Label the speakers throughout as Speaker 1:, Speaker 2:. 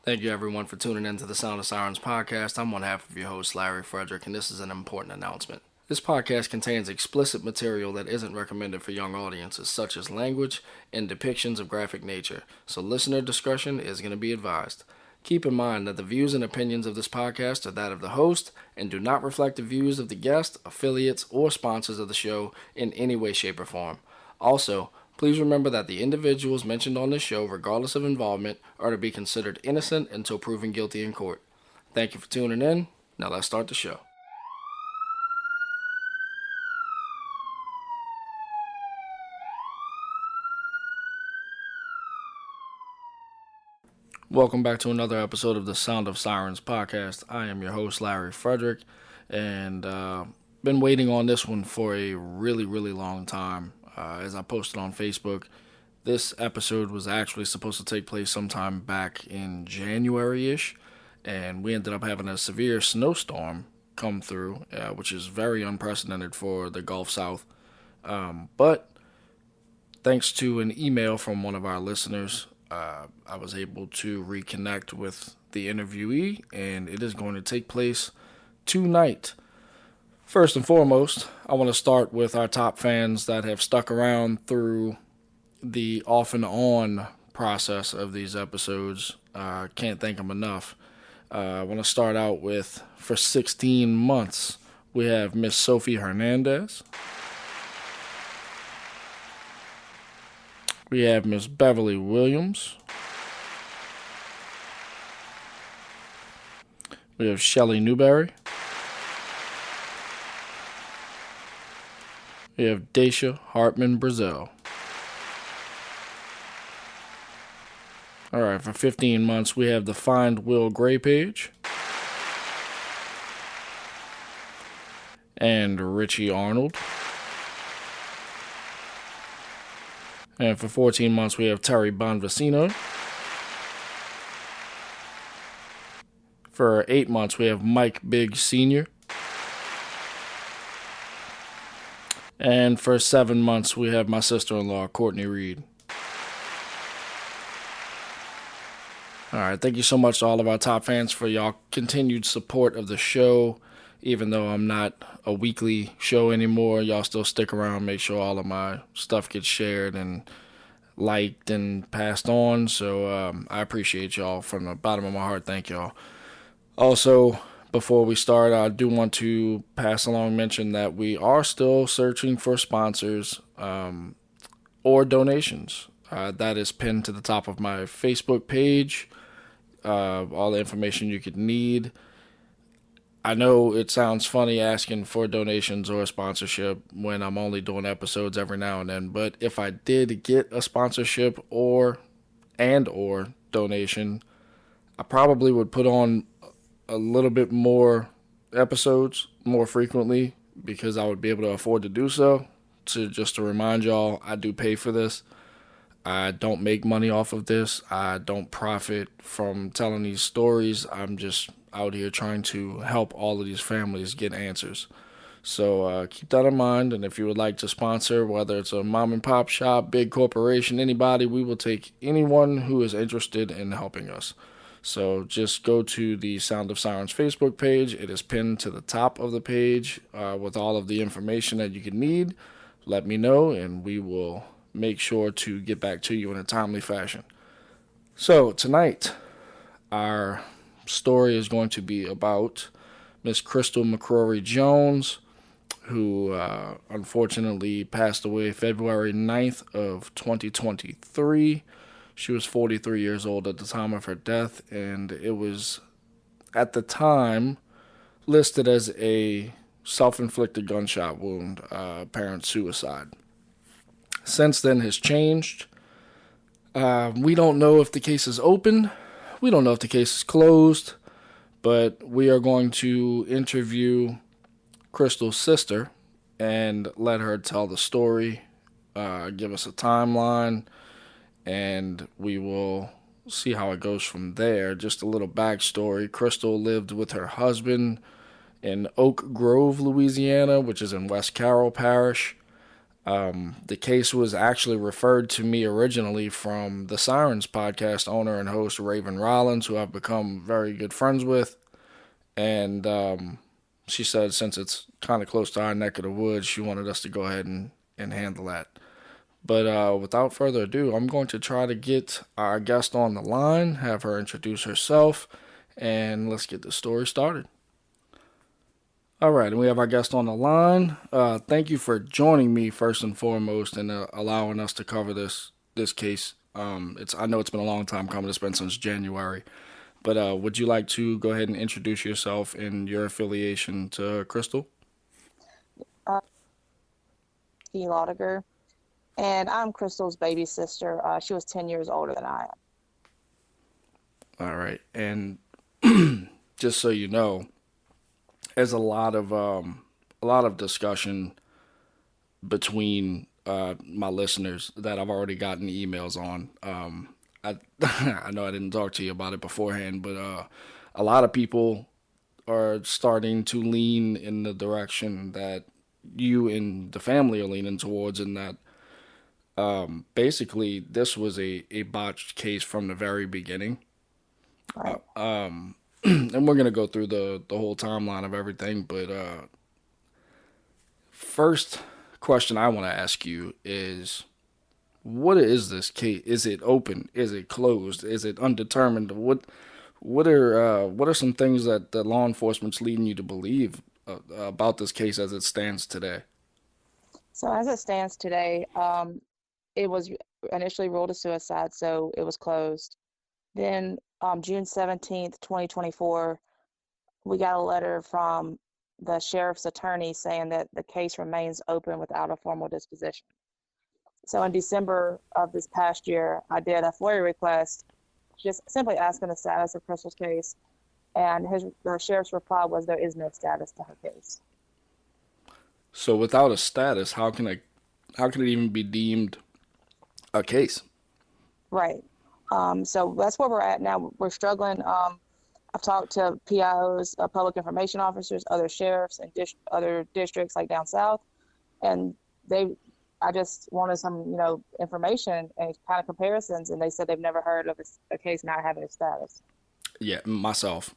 Speaker 1: Thank you, everyone, for tuning in to the Sound of Sirens podcast. I'm one half of your host, Larry Frederick, and this is an important announcement. This podcast contains explicit material that isn't recommended for young audiences, such as language and depictions of graphic nature, so listener discretion is going to be advised. Keep in mind that the views and opinions of this podcast are that of the host and do not reflect the views of the guests, affiliates, or sponsors of the show in any way, shape, or form. Also, please remember that the individuals mentioned on this show, regardless of involvement, are to be considered innocent until proven guilty in court. Thank you for tuning in. Now let's start the show. Welcome back to another episode of the Sound of Sirens podcast. I am your host, Larry Frederick, and been waiting on this one for a really long time. As I posted on Facebook, this episode was actually supposed to take place sometime back in January-ish, and we ended up having a severe snowstorm come through, which is very unprecedented for the Gulf South. But thanks to an email from one of our listeners, I was able to reconnect with the interviewee, and it is going to take place tonight. First and foremost, I want to start with our top fans that have stuck around through the off and on process of these episodes. Can't thank them enough. I want to start out with, for 16 months, we have Miss Sophie Hernandez. We have Miss Beverly Williams. We have Shelley Newberry. We have Daisha Hartman Brazil. Alright, for 15 months, we have the Find Will Gray page. And Richie Arnold. And for 14 months, we have Terry Bonvicino. For 8 months, we have Mike Big Sr. And for 7 months, we have my sister-in-law, Courtney Reed. Alright, thank you so much to all of our top fans for y'all continued support of the show. Even though I'm not a weekly show anymore, y'all still stick around, make sure all of my stuff gets shared and liked and passed on. So I appreciate y'all from the bottom of my heart. Thank y'all. Also, before we start, I do want to pass along mention that we are still searching for sponsors or donations. That is pinned to the top of my Facebook page. All the information you could need. I know it sounds funny asking for donations or a sponsorship when I'm only doing episodes every now and then, but if I did get a sponsorship or donation, I probably would put on a little bit more episodes more frequently because I would be able to afford to do so. Just to remind y'all, I do pay for this. I don't make money off of this. I don't profit from telling these stories. I'm just out here trying to help all of these families get answers. So keep that in mind. And if you would like to sponsor, whether it's a mom and pop shop, big corporation, anybody, we will take anyone who is interested in helping us. So just go to the Sound of Sirens Facebook page. It is pinned to the top of the page with all of the information that you can need. Let me know, and we will make sure to get back to you in a timely fashion. So tonight, our story is going to be about Miss Crystal McCrory Jones, who unfortunately passed away February 9th of 2023. She was 43 years old at the time of her death, and it was, at the time, listed as a self-inflicted gunshot wound, apparent suicide. Since then has changed. We don't know if the case is open. We don't know if the case is closed. But we are going to interview Crystal's sister and let her tell the story, give us a timeline, and we will see how it goes from there. Just a little backstory. Crystal lived with her husband in Oak Grove, Louisiana, which is in West Carroll Parish. The case was actually referred to me originally from the Sirens podcast owner and host Raven Rollins, who I've become very good friends with. And she said since it's kind of close to our neck of the woods, she wanted us to go ahead and handle that. But without further ado, I'm going to try to get our guest on the line, have her introduce herself, and let's get the story started. All right, and we have our guest on the line. Thank you for joining me first and foremost, and allowing us to cover this case. I know it's been a long time coming. It's been since January. But would you like to go ahead and introduce yourself and your affiliation to Crystal?
Speaker 2: Lautigar, and I'm Crystal's baby sister. She was 10 years older than I
Speaker 1: All right, and just so you know, there's a lot of discussion between my listeners that I've already gotten emails on. I I know I didn't talk to you about it beforehand, but a lot of people are starting to lean in the direction that you and the family are leaning towards, in that basically this was a botched case from the very beginning.
Speaker 2: am.
Speaker 1: And we're going to go through the whole timeline of everything, but first question I want to ask you is, what is this case? Is it open? Is it closed? Is it undetermined? What are some things that the law enforcement's leading you to believe about this case as it stands today?
Speaker 2: So as it stands today, it was initially ruled a suicide, so it was closed. Then June 17th, 2024, we got a letter from the sheriff's attorney saying that the case remains open without a formal disposition. So in December of this past year, I did a FOIA request, just simply asking the status of Crystal's case, and the sheriff's reply was there is no status to her case.
Speaker 1: So without a status, how can it even be deemed a case?
Speaker 2: Right. So that's where we're at now. We're struggling. I've talked to PIOs, public information officers, other sheriffs, and other districts like down south, and I just wanted some, information and kind of comparisons, and they said they've never heard of a case not having a status.
Speaker 1: Yeah, myself.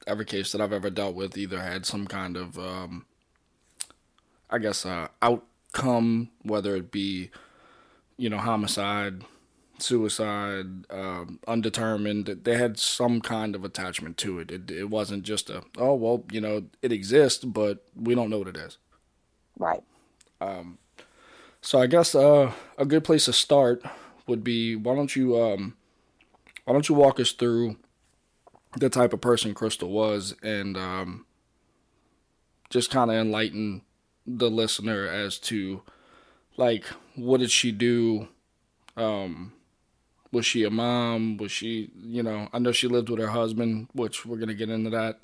Speaker 1: Every case that I've ever dealt with either had some kind of, outcome, whether it be, homicide, suicide, undetermined. They had some kind of attachment to it. It wasn't just it exists, but we don't know what it is.
Speaker 2: Right.
Speaker 1: So I guess a good place to start would be, why don't you walk us through the type of person Crystal was, and just kind of enlighten the listener as to, like, what did she do? Was she a mom? Was she, I know she lived with her husband, which we're gonna get into that,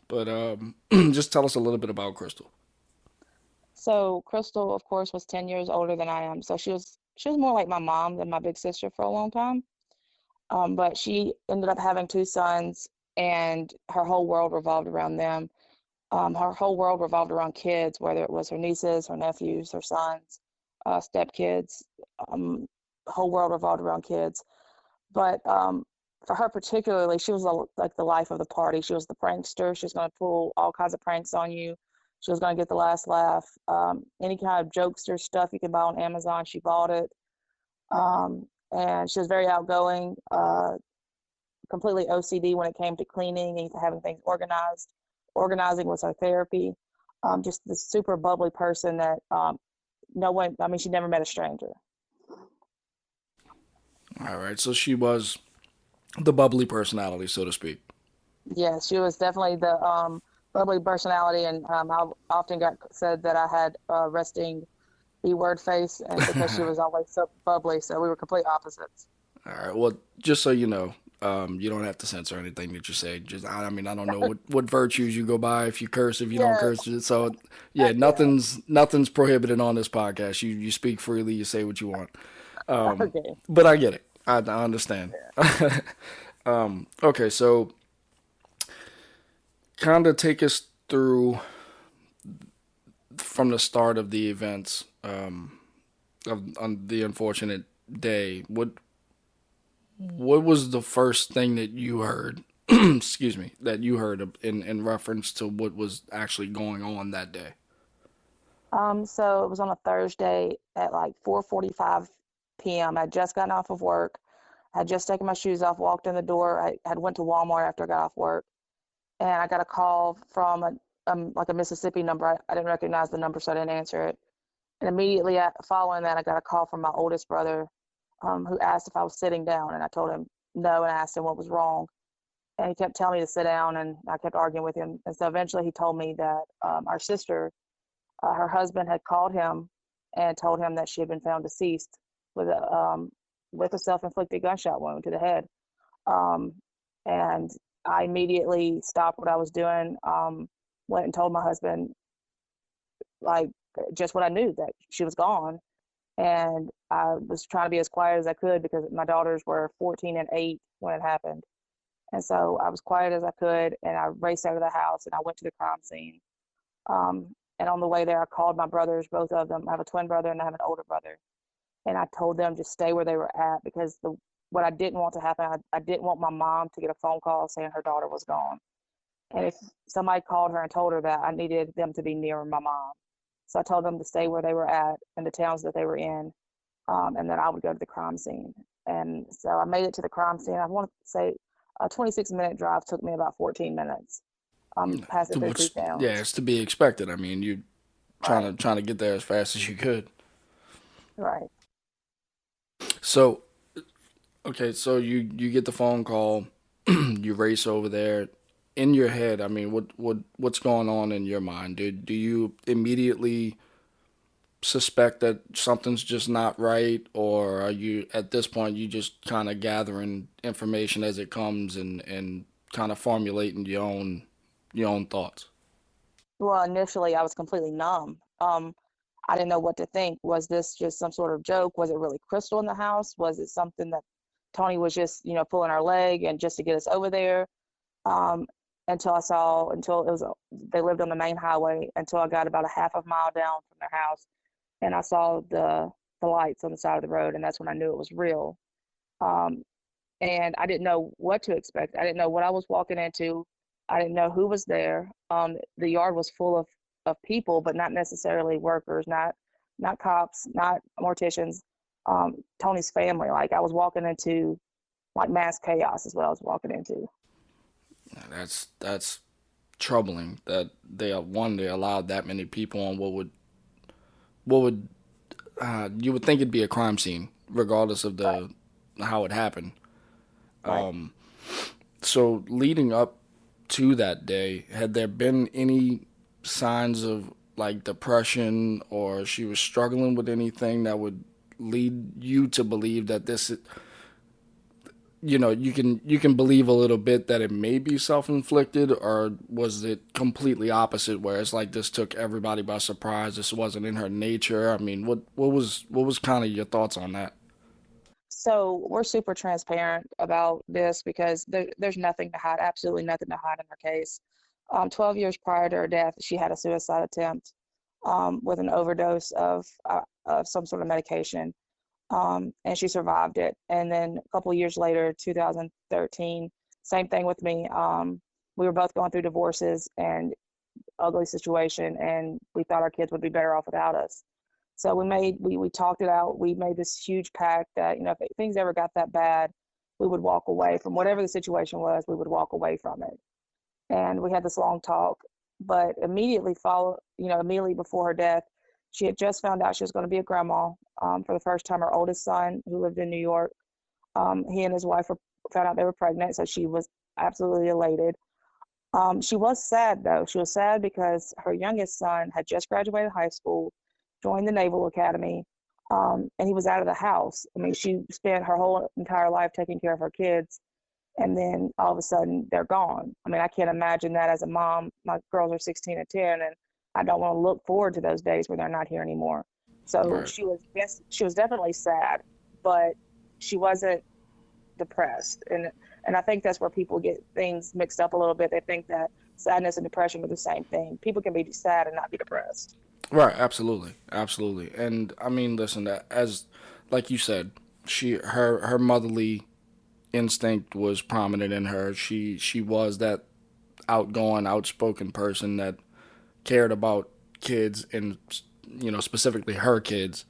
Speaker 1: but just tell us a little bit about Crystal.
Speaker 2: So Crystal, of course, was 10 years older than I am. So she was more like my mom than my big sister for a long time. But she ended up having two sons, and her whole world revolved around them. Her whole world revolved around kids, whether it was her nieces, her nephews, her sons, stepkids. Whole world revolved around kids. But for her particularly, she was like the life of the party. She was the prankster. She was going to pull all kinds of pranks on you. She was going to get the last laugh. Any kind of jokester stuff you can buy on Amazon, she bought it. And she was very outgoing, completely OCD when it came to cleaning and having things organized. Organizing was her therapy. Just this super bubbly person that she never met a stranger.
Speaker 1: All right, so she was the bubbly personality, so to speak.
Speaker 2: Yes, she was definitely the bubbly personality, and I often got said that I had resting B-word face, and because she was always so bubbly, so we were complete opposites.
Speaker 1: All right, well, just so you know, you don't have to censor anything that you say. I don't know what virtues you go by, if you curse, if you don't
Speaker 2: Yeah,
Speaker 1: curse. So, yeah,
Speaker 2: yeah.
Speaker 1: nothing's prohibited on this podcast. You speak freely, you say what you want.
Speaker 2: Okay.
Speaker 1: But I get it. I understand. Okay, so kind of take us through from the start of the events. on the unfortunate day, what was the first thing that you heard? Excuse me, that you heard in reference to what was actually going on that day?
Speaker 2: So it was on a Thursday at like 4:45 p.m. I'd just gotten off of work. I had just taken my shoes off, walked in the door. I had went to Walmart after I got off work, and I got a call from like a Mississippi number. I didn't recognize the number, so I didn't answer it. And immediately following that, I got a call from my oldest brother, who asked if I was sitting down, and I told him no, and I asked him what was wrong. And he kept telling me to sit down, and I kept arguing with him. And so eventually he told me that our sister, her husband had called him and told him that she had been found deceased with a self-inflicted gunshot wound to the head. Um, and I immediately stopped what I was doing, went and told my husband, like, just what I knew, that she was gone. And I was trying to be as quiet as I could because my daughters were 14 and 8 when it happened. And so I was quiet as I could, and I raced out of the house and I went to the crime scene. And on the way there, I called my brothers, both of them. I have a twin brother and I have an older brother. And I told them to stay where they were at because what I didn't want to happen, I didn't want my mom to get a phone call saying her daughter was gone. And if somebody called her and told her that, I needed them to be near my mom. So I told them to stay where they were at in the towns that they were in, and then I would go to the crime scene. And so I made it to the crime scene. I want to say a 26-minute drive took me about 14 minutes, passing through two
Speaker 1: Yeah,
Speaker 2: towns.
Speaker 1: it's to be expected. I mean, you
Speaker 2: Right,
Speaker 1: trying to get there as fast as you could.
Speaker 2: right.
Speaker 1: So okay, so you get the phone call, you race over there. In your head, I mean, what's going on in your mind? Do you immediately suspect that something's just not right, or are you at this point you just kind of gathering information as it comes and kind of formulating your own thoughts?
Speaker 2: Well, initially I was completely numb. I didn't know what to think. Was this just some sort of joke? Was it really Crystal in the house? Was it something that Tony was just, pulling our leg and just to get us over there? Um, until it was, they lived on the main highway until I got about a half a mile down from their house, and I saw the lights on the side of the road, and that's when I knew it was real. Um, and I didn't know what to expect. I didn't know what I was walking into. I didn't know who was there. The yard was full of people, but not necessarily workers, not cops, not morticians. Tony's family. Like I was walking into like mass chaos is what I was walking into.
Speaker 1: That's troubling that they allowed that many people on what would you would think it'd be a crime scene regardless of
Speaker 2: Right,
Speaker 1: the how it happened.
Speaker 2: right.
Speaker 1: So leading up to that day, had there been any signs of like depression, or she was struggling with anything that would lead you to believe that this, you can believe a little bit that it may be self-inflicted, or was it completely opposite where it's like this took everybody by surprise, this wasn't in her nature? I mean, what was kind of your thoughts on that?
Speaker 2: So we're super transparent about this because there's nothing to hide, absolutely nothing to hide in her case. 12 years prior to her death, she had a suicide attempt, with an overdose of some sort of medication, and she survived it. And then a couple of years later, 2013, same thing with me. We were both going through divorces and ugly situation, and we thought our kids would be better off without us. So we talked it out. We made this huge pact that, if things ever got that bad, we would walk away from whatever the situation was. We would walk away from it. And we had this long talk. But immediately before her death, she had just found out she was going to be a grandma, for the first time. Her oldest son, who lived in New York, he and his wife found out they were pregnant, so she was absolutely elated. She was sad though. She was sad because her youngest son had just graduated high school, joined the Naval Academy, and he was out of the house. I mean, she spent her whole entire life taking care of her kids, and then all of a sudden they're gone. I mean, I can't imagine that as a mom. My girls are 16 and 10, and I don't want to look forward to those days where they're not here anymore. So
Speaker 1: Right.
Speaker 2: she was definitely sad, but she wasn't depressed. And I think that's where people get things mixed up a little bit. They think that sadness and depression are the same thing. People can be sad and not be depressed.
Speaker 1: Right, absolutely, absolutely. And I mean, listen, as like you said, her motherly instinct was prominent in her. She was that outgoing, outspoken person that cared about kids and specifically her kids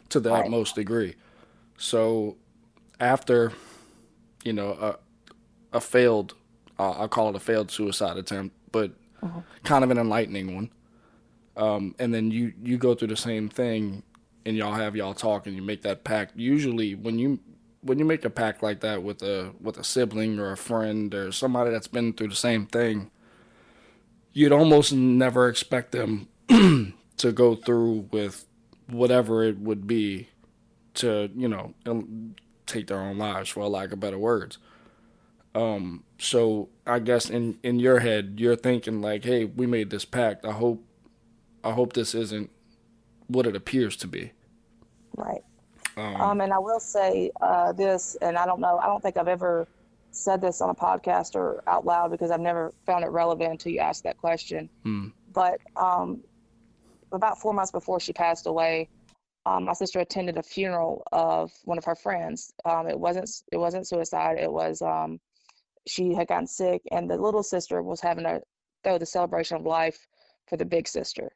Speaker 1: to the
Speaker 2: Right.
Speaker 1: utmost degree. So after a failed, I'll call it a failed suicide attempt, but
Speaker 2: Mhm.
Speaker 1: kind of an enlightening one. And then you go through the same thing, and y'all talk, and you make that pact. Usually, when you make a pact like that with a sibling or a friend or somebody that's been through the same thing, you'd almost never expect them to go through with whatever it would be to take their own lives, for lack of better words. So I guess in your head, you're thinking like, hey, we made this pact. I hope this isn't what it appears to be.
Speaker 2: Right.
Speaker 1: Um,
Speaker 2: And I will say this, and I don't know, I don't think I've ever said this on a podcast or out loud because I've never found it relevant until you asked that question.
Speaker 1: hmm,
Speaker 2: But about 4 months before she passed away, my sister attended a funeral of one of her friends. It wasn't suicide. It was she had gotten sick, and the little sister was having to throw the celebration of life for the big sister,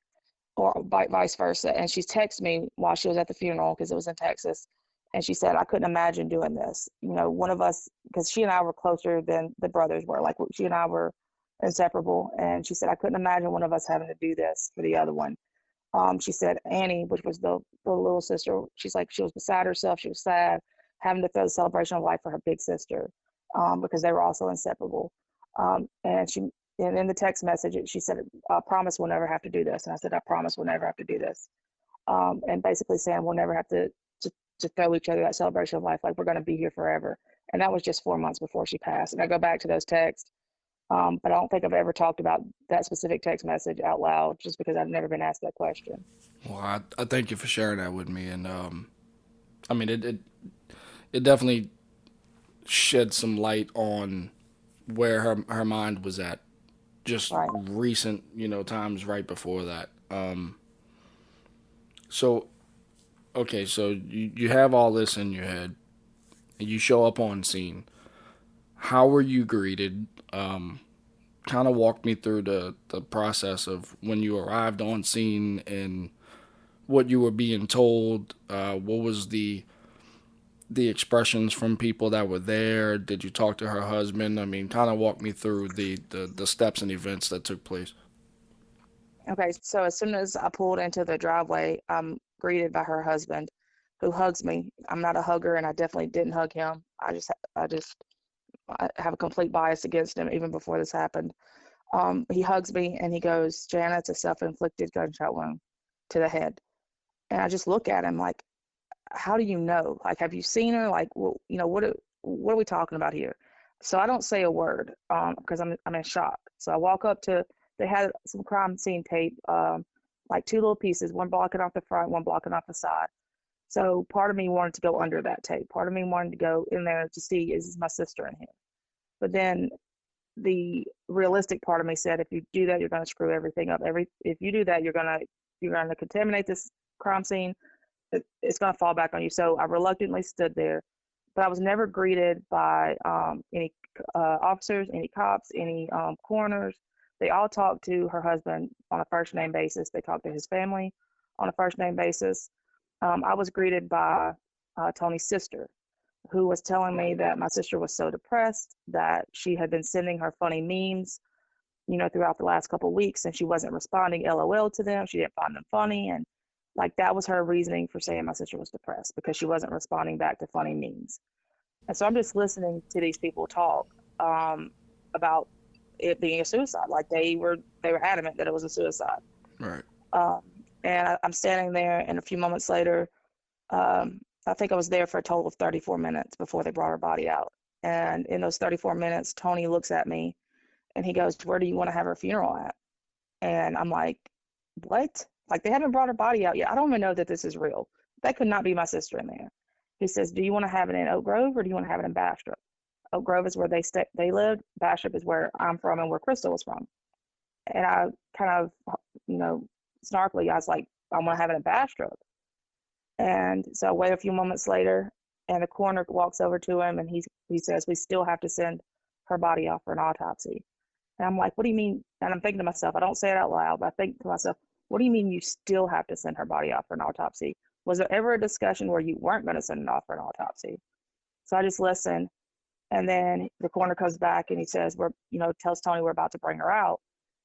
Speaker 2: or vice versa. And she texted me while she was at the funeral because it was in Texas. And she said, I couldn't imagine doing this. One of us, because she and I were closer than the brothers were, like she and I were inseparable. And she said, I couldn't imagine one of us having to do this for the other one. She said Annie, which was the little sister, she's like, she was beside herself. She was sad, having to throw the celebration of life for her big sister, because they were also inseparable. And in the text message, she said, I promise we'll never have to do this. And I said, I promise we'll never have to do this. And basically saying we'll never have to throw each other that celebration of life, like we're going to be here forever. And that was just 4 months before she passed. And I go back to those texts, but I don't think I've ever talked about that specific text message out loud just because I've never been asked that question.
Speaker 1: well, I thank you for sharing that with me, and I mean it definitely shed some light on where her mind was at just
Speaker 2: Right.
Speaker 1: recent times right before that. So okay, so you have all this in your head, and you show up on scene. How were you greeted? Kind of walk me through the process of when you arrived on scene and what you were being told. What was the expressions from people that were there? Did you talk to her husband? I mean, kind of walk me through the steps and events that took place.
Speaker 2: Okay. So as soon as I pulled into the driveway, I'm greeted by her husband, who hugs me. I'm not a hugger, and I definitely didn't hug him. I have a complete bias against him even before this happened. He hugs me and he goes, Jana, it's a self-inflicted gunshot wound to the head. And I just look at him like, how do you know? Like, have you seen her? Like, well, what are we talking about here? So I don't say a word because I'm in shock. So I walk up to, they had some crime scene tape, like two little pieces, one blocking off the front, one blocking off the side. So part of me wanted to go under that tape. Part of me wanted to go in there to see, is my sister in here? But then the realistic part of me said, if you do that, you're going to screw everything up. If you do that, you're going to contaminate this crime scene. It's going to fall back on you. So I reluctantly stood there, but I was never greeted by any officers, any cops, any coroners. They all talked to her husband on a first name basis. They talked to his family on a first name basis. I was greeted by Tony's sister, who was telling me that my sister was so depressed that she had been sending her funny memes, throughout the last couple of weeks, and she wasn't responding LOL to them. She didn't find them funny, and like that was her reasoning for saying my sister was depressed because she wasn't responding back to funny memes. And so I'm just listening to these people talk about it being a suicide. Like they were adamant that it was a suicide.
Speaker 1: Right.
Speaker 2: Um, and I'm standing there, and a few moments later, I think I was there for a total of 34 minutes before they brought her body out. And in those 34 minutes, Tony looks at me and he goes, where do you want to have her funeral at? And I'm like, what? Like, they haven't brought her body out yet. I don't even know that this is real. That could not be my sister in there. He says, do you want to have it in Oak Grove or do you want to have it in Bastrop? Oak Grove is where they lived. Bastrop is where I'm from and where Crystal was from. And I kind of, snarkily, I was like, I'm gonna have a bad stroke. And so I wait a few moments later, and the coroner walks over to him, and he says, we still have to send her body off for an autopsy. And I'm like, what do you mean? And I'm thinking to myself, I don't say it out loud, but I think to myself, what do you mean you still have to send her body off for an autopsy? Was there ever a discussion where you weren't going to send it off for an autopsy? So I just listened. And then the coroner comes back and he says, tells Tony we're about to bring her out.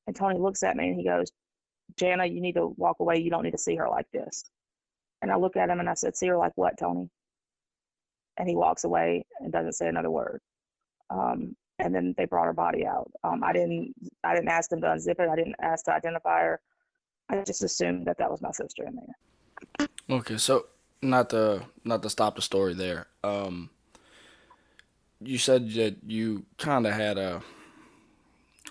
Speaker 2: And Tony looks at me and he goes, Jana, you need to walk away. You don't need to see her like this. And I look at him and I said, see her like what, Tony? And he walks away and doesn't say another word. And then they brought her body out. I didn't ask them to unzip it. I didn't ask to identify her. I just assumed that was my sister in there.
Speaker 1: Okay, so not to stop the story there. You said that you kind of had a,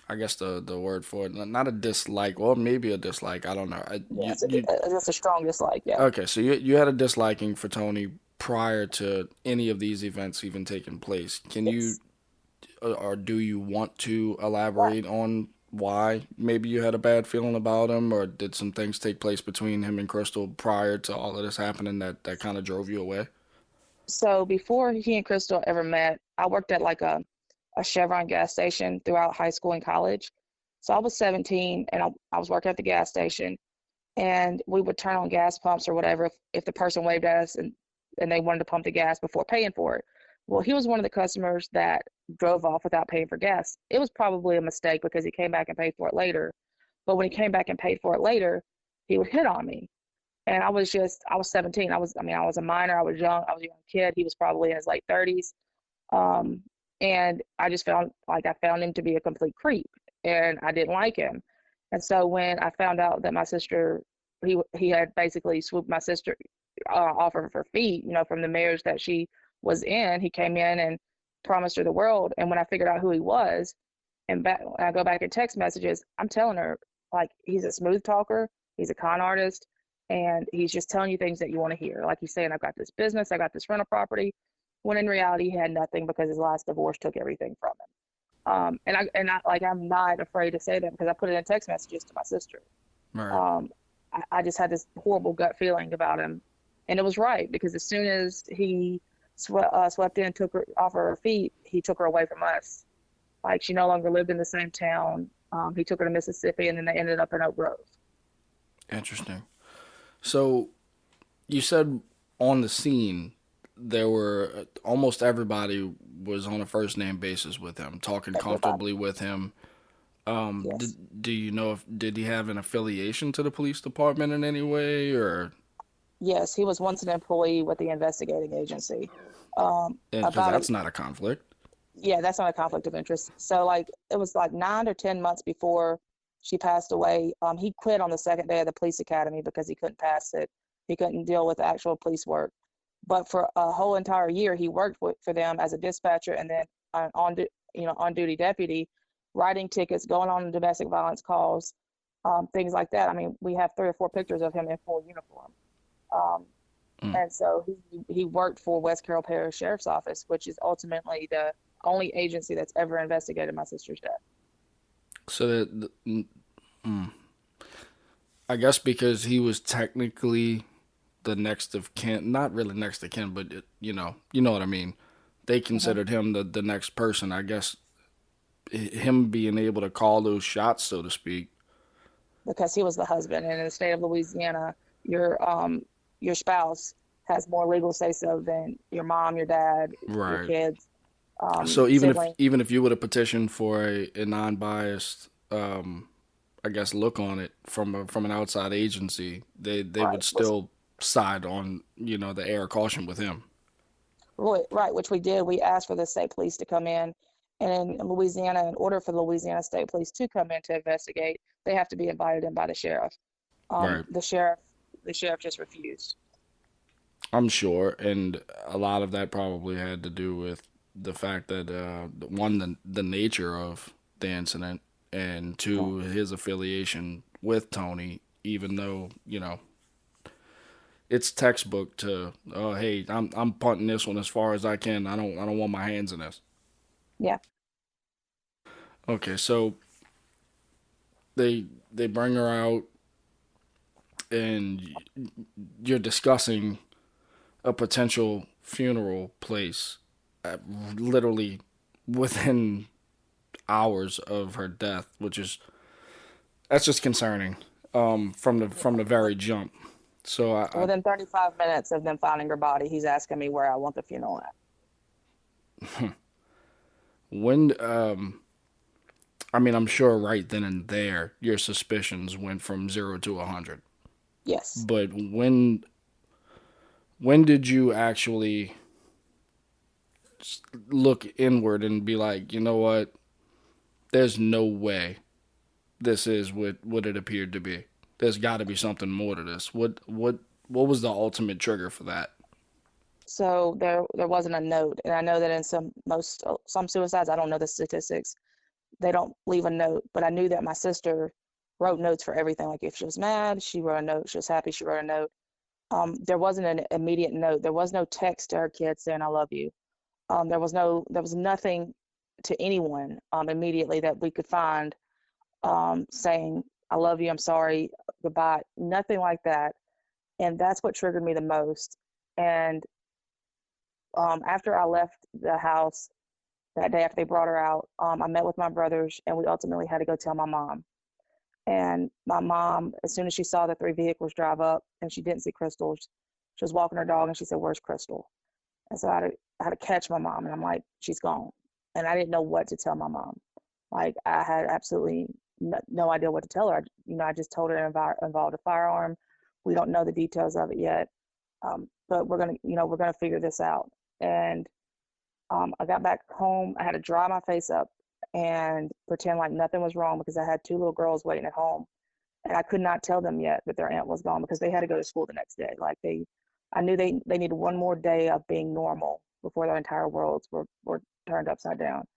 Speaker 1: I guess the word for it, not a dislike, or maybe a dislike. I don't know.
Speaker 2: Yeah, it's a strong dislike. Yeah.
Speaker 1: Okay, so you had a disliking for Tony prior to any of these events even taking place. Can you,
Speaker 2: Yes.
Speaker 1: or do you want to
Speaker 2: Right.
Speaker 1: elaborate on why maybe you had a bad feeling about him, or did some things take place between him and Crystal prior to all of this happening that kind of drove you away?
Speaker 2: So before he and Crystal ever met, I worked at like a Chevron gas station throughout high school and college. So I was 17 and I was working at the gas station, and we would turn on gas pumps or whatever if the person waved at us and they wanted to pump the gas before paying for it. Well, he was one of the customers that drove off without paying for gas. It was probably a mistake because he came back and paid for it later. But when he came back and paid for it later, he would hit on me. And I was 17. I was a minor. I was young. I was a young kid. He was probably in his late 30s. Um, and I found him to be a complete creep, and I didn't like him. And so when I found out that my sister, he had basically swooped my sister off of her feet, from the marriage that she was in, he came in and promised her the world. And when I figured out who he was, and I go back in text messages, I'm telling her like he's a smooth talker, he's a con artist, and he's just telling you things that you want to hear. Like he's saying, I've got this business, I got this rental property, when in reality he had nothing because his last divorce took everything from him. I'm not afraid to say that because I put it in text messages to my sister.
Speaker 1: Right.
Speaker 2: Um, I just had this horrible gut feeling about him, and it was right because as soon as he swept in, took her off of her feet, he took her away from us. Like she no longer lived in the same town. He took her to Mississippi, and then they ended up in Oak Grove.
Speaker 1: Interesting. So you said on the scene there were almost everybody was on a first name basis with him, talking
Speaker 2: Everybody,
Speaker 1: comfortably with him.
Speaker 2: yes,
Speaker 1: Do you know if did he have an affiliation to the police department in any way, or
Speaker 2: yes, he was once an employee with the investigating agency.
Speaker 1: because
Speaker 2: About a
Speaker 1: that's not a conflict.
Speaker 2: Yeah, that's not a conflict of interest. So like it was like 9 or 10 months before she passed away. He quit on the second day of the police academy because he couldn't pass it. He couldn't deal with actual police work. But for a whole entire year, he worked for them as a dispatcher and then on duty deputy, writing tickets, going on domestic violence calls, things like that. I mean, we have 3 or 4 pictures of him in full uniform. Um,
Speaker 1: Mm.
Speaker 2: and so he worked for West Carroll Parish Sheriff's Office, which is ultimately the only agency that's ever investigated my sister's death.
Speaker 1: So mm, I guess because he was technically the next of kin, not really next of kin, but you know what I mean. They
Speaker 2: Hmm.
Speaker 1: considered him the next person. I guess him being able to call those shots, so to speak.
Speaker 2: Because he was the husband, and in the state of Louisiana, your spouse has more legal say so than your mom, your dad, your
Speaker 1: Right.
Speaker 2: kids,
Speaker 1: So
Speaker 2: siblings.
Speaker 1: even if you would have petitioned for a non-biased, I guess, look on it from an outside agency, they
Speaker 2: Right,
Speaker 1: would still side on the air of caution with him.
Speaker 2: which we did. We asked for the state police to come in, and in Louisiana, in order for the Louisiana State Police to come in to investigate, they have to be invited in by the sheriff.
Speaker 1: Right.
Speaker 2: The sheriff just refused.
Speaker 1: I'm sure, and a lot of that probably had to do with the fact that one, the nature of the incident, and two, his affiliation with Tony. Even though it's textbook to, oh hey, I'm punting this one as far as I can. I don't want my hands in this.
Speaker 2: Yeah.
Speaker 1: Okay, so they bring her out, and you're discussing a potential funeral place at literally within hours of her death, which is that's just concerning from the very jump. So
Speaker 2: Within 35 minutes of them finding her body, he's asking me where I want the funeral at.
Speaker 1: when I mean, I'm sure right then and there your suspicions went from 0 to 100.
Speaker 2: Yes.
Speaker 1: But when did you actually look inward and be like, you know what? There's no way this is what it appeared to be. There's got to be something more to this. What was the ultimate trigger for that?
Speaker 2: So there wasn't a note, and I know that in some suicides, I don't know the statistics, they don't leave a note, but I knew that my sister wrote notes for everything. Like if she was mad, she wrote a note. She was happy, she wrote a note. There wasn't an immediate note. There was no text to her kids saying "I love you." There was nothing to anyone immediately that we could find saying "I love you," "I'm sorry," "goodbye," nothing like that. And that's what triggered me the most. And after I left the house that day after they brought her out, I met with my brothers, and we ultimately had to go tell my mom. And my mom, as soon as she saw the three vehicles drive up and she didn't see Crystal, she was walking her dog and she said, "Where's Crystal?" And so I had to catch my mom, and I'm like, "She's gone." And I didn't know what to tell my mom. Like I had absolutely no idea what to tell her. I just told her it involved a firearm. We don't know the details of it yet, but we're gonna figure this out. And I got back home. I had to dry my face up and pretend like nothing was wrong because I had two little girls waiting at home, and I could not tell them yet that their aunt was gone because they had to go to school the next day. I knew they needed one more day of being normal before their entire worlds were turned upside down.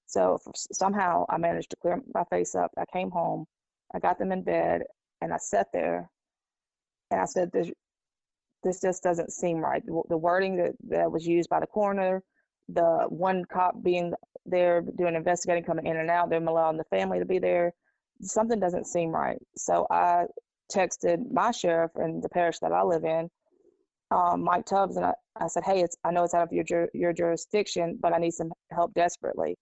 Speaker 2: So somehow I managed to clear my face up. I came home, I got them in bed, and I sat there and I said, this just doesn't seem right. The wording that was used by the coroner, the one cop being there doing investigating, coming in and out, them allowing the family to be there, something doesn't seem right. So I texted my sheriff in the parish that I live in, Mike Tubbs, and I said, "Hey, I know it's out of your jurisdiction, but I need some help desperately."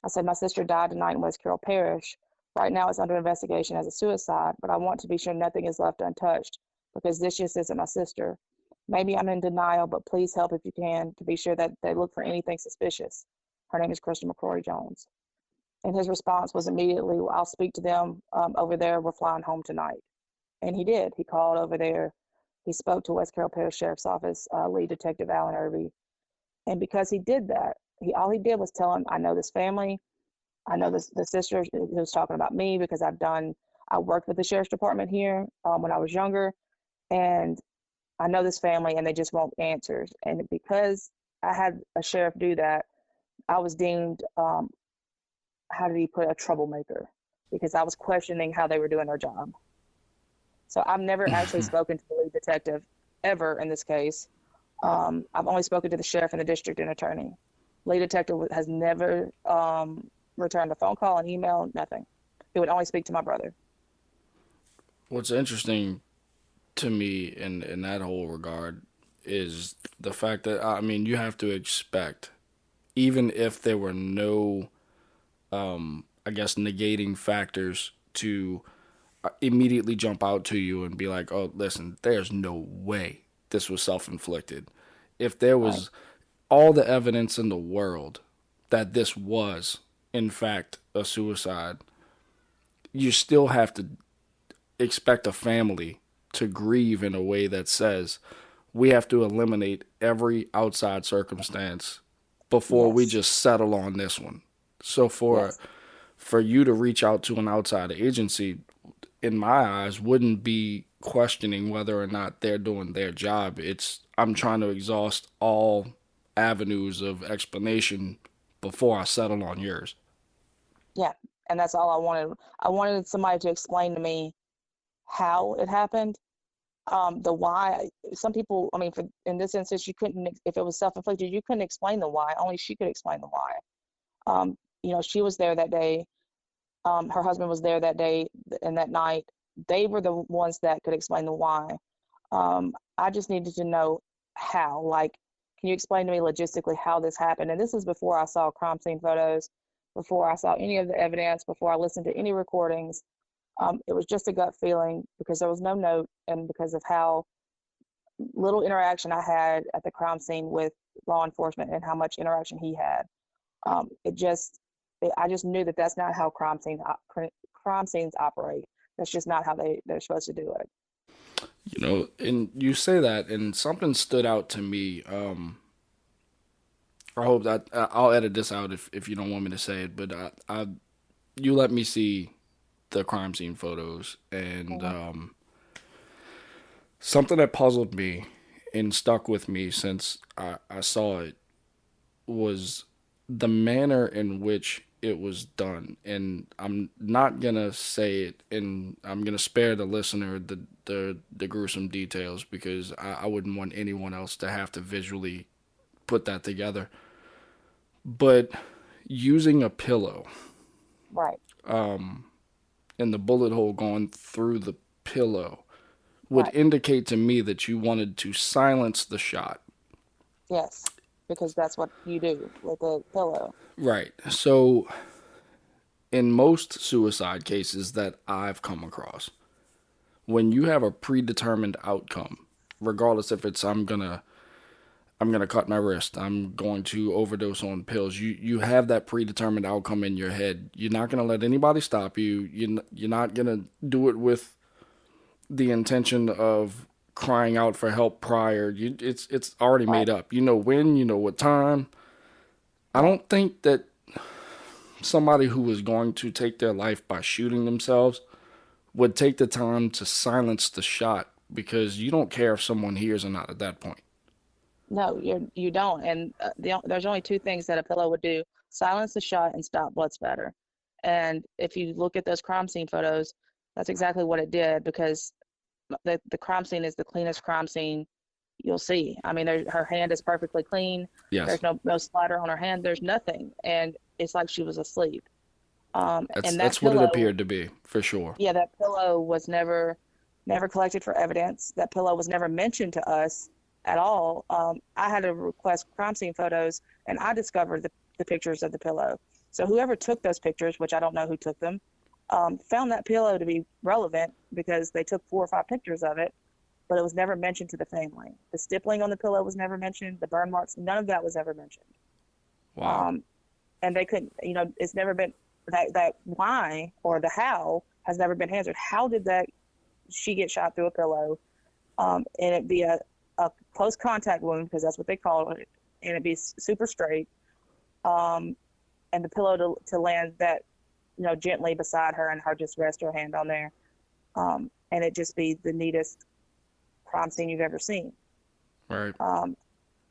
Speaker 2: I said, "My sister died tonight in West Carroll Parish. Right now it's under investigation as a suicide, but I want to be sure nothing is left untouched because this just isn't my sister. Maybe I'm in denial, but please help if you can to be sure that they look for anything suspicious. Her name is Kristen McCrory Jones." And his response was immediately, "I'll speak to them over there. We're flying home tonight." And he did. He called over there. He spoke to West Carroll Parish Sheriff's Office lead detective Alan Irby. And because he did that, all he did was tell him, "I know this family. I know the sister who was talking about me because I worked with the sheriff's department here when I was younger, and I know this family, and they just won't answer." And because I had a sheriff do that, I was deemed, how did he put, a troublemaker, because I was questioning how they were doing their job. So I've never actually spoken to the lead detective ever in this case. I've only spoken to the sheriff and the district and attorney. Lead detective has never returned a phone call, an email, nothing. He would only speak to my brother.
Speaker 1: What's interesting to me in that whole regard is the fact that I mean you have to expect, even if there were no I guess negating factors to immediately jump out to you and be like, "Oh, listen, there's no way this was self-inflicted." If there
Speaker 2: Right.
Speaker 1: was all the evidence in the world that this was in fact a suicide, you still have to expect a family to grieve in a way that says we have to eliminate every outside circumstance before we
Speaker 2: Yes.
Speaker 1: just settle on this one. So
Speaker 2: Yes.
Speaker 1: for you to reach out to an outside agency, in my eyes, wouldn't be questioning whether or not they're doing their job. It's I'm trying to exhaust all avenues of explanation before I settle on yours.
Speaker 2: Yeah. And that's all I wanted. I wanted somebody to explain to me how it happened. The why. Some people, I mean, in this instance, you couldn't, if it was self-inflicted, you couldn't explain the why. Only she could explain the why. She was there that day. Her husband was there that day and that night. They were the ones that could explain the why. I just needed to know how. Like, can you explain to me logistically how this happened? And this is before I saw crime scene photos, before I saw any of the evidence, before I listened to any recordings. It was just a gut feeling because there was no note and because of how little interaction I had at the crime scene with law enforcement and how much interaction he had. I just knew that that's not how crime scenes operate. That's just not how they're supposed to do it.
Speaker 1: And you say that, and something stood out to me. I hope that I'll edit this out if you don't want me to say it, but you let me see the crime scene photos, and
Speaker 2: Mm-hmm.
Speaker 1: something that puzzled me and stuck with me since I saw it was the manner in which it was done. And I'm not gonna say it, and I'm gonna spare the listener the gruesome details because I wouldn't want anyone else to have to visually put that together. But using a pillow
Speaker 2: Right,
Speaker 1: and the bullet hole going through the pillow would
Speaker 2: right,
Speaker 1: indicate to me that you wanted to silence the shot.
Speaker 2: yes, because that's what you do with a pillow.
Speaker 1: Right. So, in most suicide cases that I've come across, when you have a predetermined outcome, regardless if it's I'm gonna cut my wrist, I'm going to overdose on pills. You have that predetermined outcome in your head. You're not gonna let anybody stop you. You're not gonna do it with the intention of crying out for help prior. It's already
Speaker 2: Right,
Speaker 1: made up. You know when, you know what time. I
Speaker 2: right.
Speaker 1: don't think that somebody who is going to take their life by shooting themselves would take the time to silence the shot because you don't care if someone hears or not at that point.
Speaker 2: No, you don't. And there's only two things that a pillow would do: silence the shot and stop blood spatter. And if you look at those crime scene photos, that's exactly what it did because the crime scene is the cleanest crime scene you'll see. I mean, her hand is perfectly clean.
Speaker 1: Yes,
Speaker 2: There's no splatter on her hand. There's nothing, and it's like she was asleep. And that
Speaker 1: that's what it
Speaker 2: pillow,
Speaker 1: appeared to be for sure.
Speaker 2: yeah, that pillow was never collected for evidence. That pillow was never mentioned to us at all. I had to request crime scene photos, and I discovered the pictures of the pillow. So whoever took those pictures, which I don't know who took them, found that pillow to be relevant because they took 4 or 5 pictures of it, but it was never mentioned to the family. The stippling on the pillow was never mentioned. The burn marks, none of that was ever mentioned.
Speaker 1: Wow.
Speaker 2: Um, and they couldn't, it's never been that why or the how has never been answered. How did that she get shot through a pillow, and it be a close contact wound because that's what they call it, and it be super straight, um, and the pillow to land that gently beside her and her just rest her hand on there, and it just be the neatest crime scene you've ever seen.
Speaker 1: Right.
Speaker 2: Um,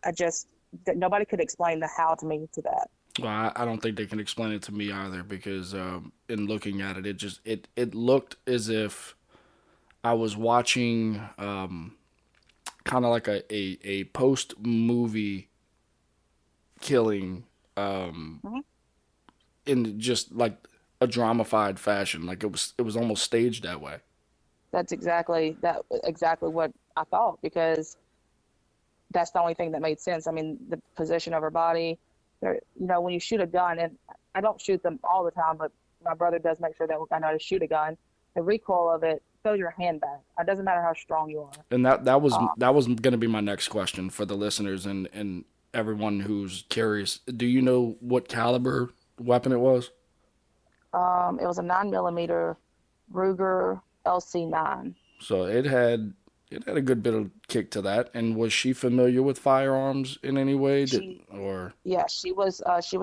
Speaker 2: I just that nobody could explain the how to me to that.
Speaker 1: Well, I don't think they can explain it to me either because in looking at it, it looked as if I was watching kind of like a post movie killing
Speaker 2: Mhm.
Speaker 1: in just like a dramatified fashion. Like it was almost staged that way.
Speaker 2: That's exactly what I thought because that's the only thing that made sense. I mean, the position of her body. There, when you shoot a gun, and I don't shoot them all the time, but my brother does make sure that I know to shoot a gun. The recoil of it, throw your hand back. It doesn't matter how strong you are.
Speaker 1: And that was
Speaker 2: Uh,
Speaker 1: that was going to be my next question for the listeners and everyone who's curious. Do you know what caliber weapon it was?
Speaker 2: it was a 9 millimeter Ruger LC9.
Speaker 1: So it had a good bit of kick to that. And was she familiar with firearms in any way? Did
Speaker 2: She,
Speaker 1: or
Speaker 2: yeah, she was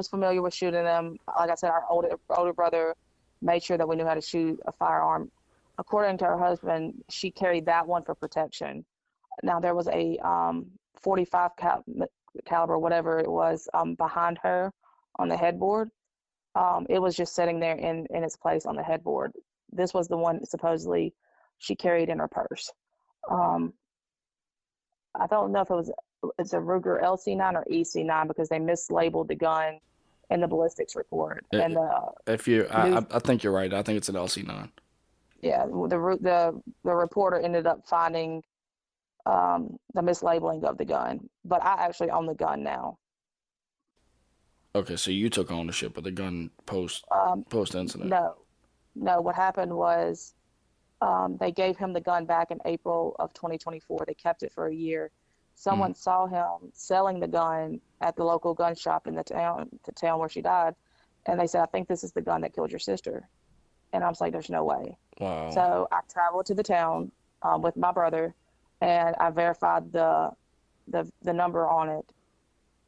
Speaker 2: familiar with shooting them. Like I said, our older brother made sure that we knew how to shoot a firearm. According to her husband, she carried that one for protection. Now there was a 45 caliber, whatever it was, behind her on the headboard. It was just sitting there in its place on the headboard. This was the one that supposedly she carried in her purse. Um, I don't know if it's a Ruger LC9 or EC9 because they mislabeled the gun in the ballistics report. And
Speaker 1: I- If you,
Speaker 2: news,
Speaker 1: I think you're right. I think it's an LC9.
Speaker 2: yeah, the reporter ended up finding the mislabeling of the gun. But I actually own the gun now.
Speaker 1: Okay, so you took ownership of the gun
Speaker 2: Um,
Speaker 1: post incident.
Speaker 2: no, no. What happened was they gave him the gun back in April of 2024. They kept it for a year.
Speaker 1: Mm.
Speaker 2: Someone saw him selling the gun at the local gun shop in the town where she died, and they said, "I think this is the gun that killed your sister." And I was like, "There's no way."
Speaker 1: Wow.
Speaker 2: So I traveled to the town with my brother, and I verified the number on it.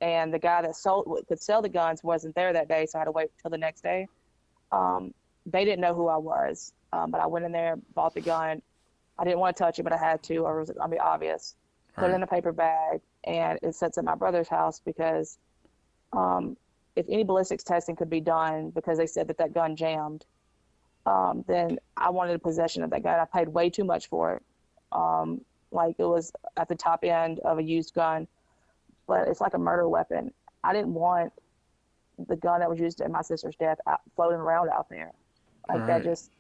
Speaker 2: And the guy that could sell the guns wasn't there that day, so I had to wait till the next day. Um, they didn't know who I was, but I went in there, bought the gun. I didn't want to touch it, but I had to, or it was gonna be obvious. Put it
Speaker 1: Right.
Speaker 2: in a paper bag, and it sits at my brother's house because um, if any ballistics testing could be done, because they said that that gun jammed, then I wanted possession of that gun. I paid way too much for it. Like it was at the top end of a used gun, but it's like a murder weapon. I didn't want the gun that was used in my sister's death floating around out there. Like that
Speaker 1: Right.
Speaker 2: just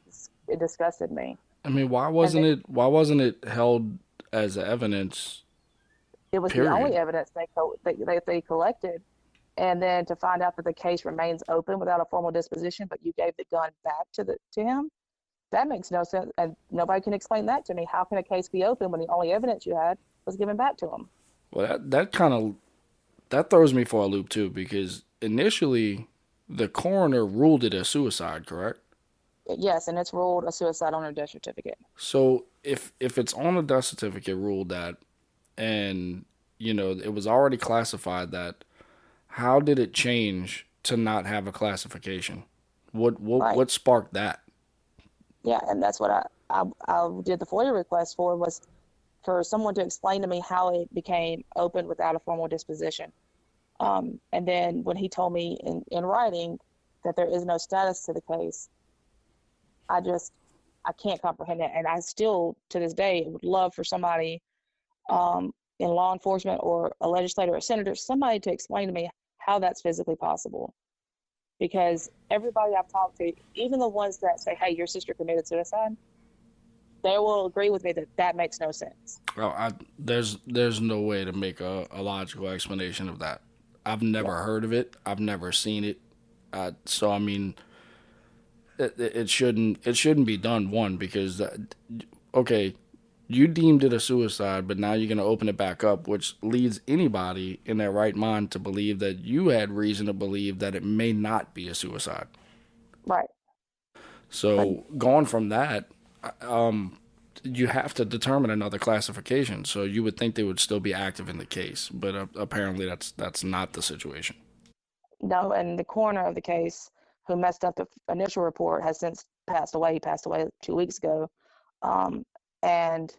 Speaker 2: it disgusted me.
Speaker 1: I mean,
Speaker 2: And then
Speaker 1: why wasn't it held as evidence?
Speaker 2: it was the only
Speaker 1: Period.
Speaker 2: evidence they collected. And then to find out that the case remains open without a formal disposition, but you gave the gun back to him, that makes no sense. And nobody can explain that to me. How can a case be open when the only evidence you had was given back to him?
Speaker 1: Well, that kind of that throws me for a loop too, because initially the coroner ruled it a suicide, correct?
Speaker 2: Yes, and it's ruled a suicide on a death certificate.
Speaker 1: So if it's on the death certificate ruled that, and it was already classified that, how did it change to not have a classification?
Speaker 2: Right.
Speaker 1: What sparked that?
Speaker 2: Yeah, and that's what I did the FOIA request for was for someone to explain to me how it became open without a formal disposition. And then when he told me in writing that there is no status to the case, I just I can't comprehend it. And I still to this day would love for somebody in law enforcement or a legislator or a senator, somebody to explain to me how that's physically possible. Because everybody I've talked to, even the ones that say, "Hey, your sister committed suicide," they will agree with me that that makes no sense.
Speaker 1: Oh, there's no way to make a logical explanation of that. I've
Speaker 2: Yeah,
Speaker 1: never heard of it. I've never seen it. So I mean, it shouldn't be done. One, because okay, you deemed it a suicide, but now you're going to open it back up, which leads anybody in their right mind to believe that you had reason to believe that it may not be a suicide.
Speaker 2: right. But
Speaker 1: So going from that, you have to determine another classification. So you would think they would still be active in the case, but apparently that's not the situation.
Speaker 2: no, and the coroner of the case who messed up the initial report has since passed away. He passed away 2 weeks ago. Um, and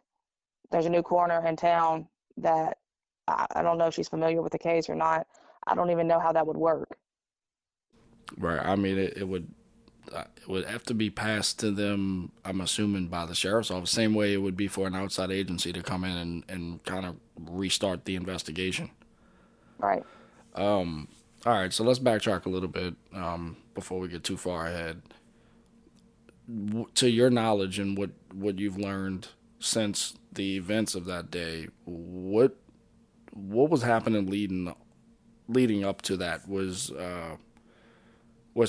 Speaker 2: there's a new coroner in town that I don't know if she's familiar with the case or not. I don't even know how that would work.
Speaker 1: Right. I mean, it would have to be passed to them. I'm assuming by the sheriff's office, same way it would be for an outside agency to come in and kind of restart the investigation.
Speaker 2: Right.
Speaker 1: All right, so let's backtrack a little bit before we get too far ahead. To your knowledge and what you've learned since the events of that day, what was happening leading up to that? Was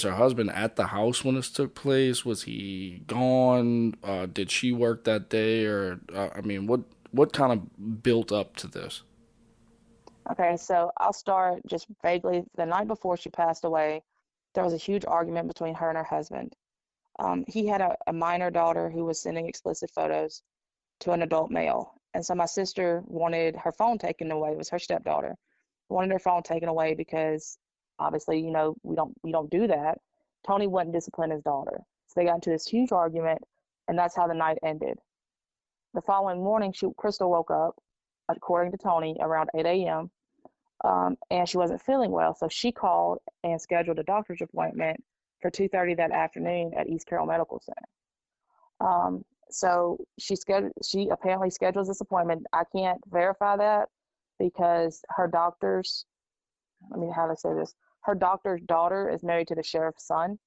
Speaker 1: her husband at the house when this took place? Was he gone? Did she work that day? Or I mean, what kind of built up to this?
Speaker 2: Okay, so I'll start just vaguely. The night before she passed away, there was a huge argument between her and her husband. He had a minor daughter who was sending explicit photos to an adult male. And so my sister wanted her phone taken away. It was her stepdaughter. Wanted her phone taken away because obviously, we don't do that. Tony wouldn't discipline his daughter. So they got into this huge argument, and that's how the night ended. The following morning, Crystal woke up, according to Tony, around 8 a.m. And she wasn't feeling well. So she called and scheduled a doctor's appointment for 2:30 that afternoon at East Carroll Medical Center. So she apparently schedules this appointment. I can't verify that because her doctors, I mean, how to say this, her doctor's daughter is married to the sheriff's son.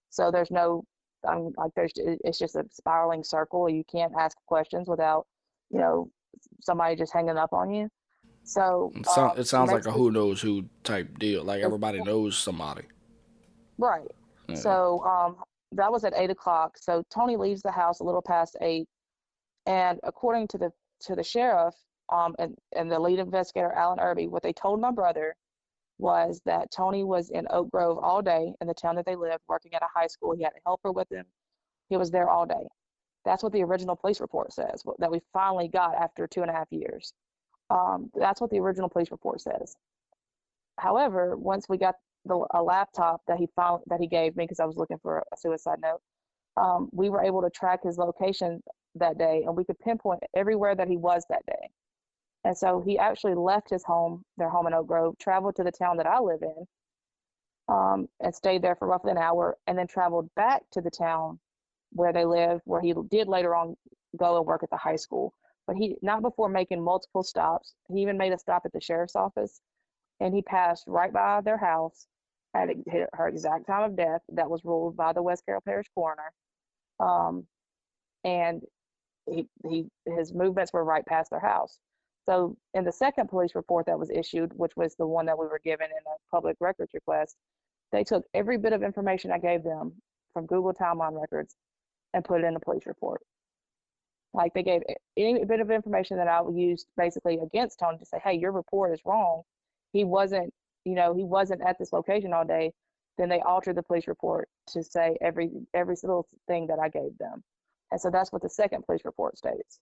Speaker 2: So there's no, like it's just a spiraling circle. You can't ask questions without, you know, somebody just hanging up on you. So
Speaker 1: It
Speaker 2: she
Speaker 1: sounds like
Speaker 2: makes
Speaker 1: a
Speaker 2: this,
Speaker 1: who knows who type deal. Like everybody knows somebody.
Speaker 2: right.
Speaker 1: Yeah.
Speaker 2: So that was at 8 o'clock. So Tony leaves the house a little past 8, and according to the sheriff, and the lead investigator Alan Irby, what they told my brother was that Tony was in Oak Grove all day in the town that they lived, working at a high school. He had a helper with him. He was there all day. That's what the original police report says, that we finally got after 2.5 years. That's what the original police report says. However, once we got a laptop that he gave me because I was looking for a suicide note, we were able to track his location that day, and we could pinpoint everywhere that he was that day. And so he actually left their home in Oak Grove, traveled to the town that I live in, and stayed there for roughly an hour, and then traveled back to the town where they live, where he did later on go and work at the high school. But he, not before making multiple stops. He even made a stop at the sheriff's office, and he passed right by their house at her exact time of death that was ruled by the West Carroll Parish coroner. Um, and his movements were right past their house. So in the second police report that was issued, which was the one that we were given in a public records request, they took every bit of information I gave them from Google timeline records and put it in the police report. Like, they gave any bit of information that I used basically against Tony to say, hey, your report is wrong. He wasn't, he wasn't at this location all day. Then they altered the police report to say every little thing that I gave them. And so that's what the second police report states.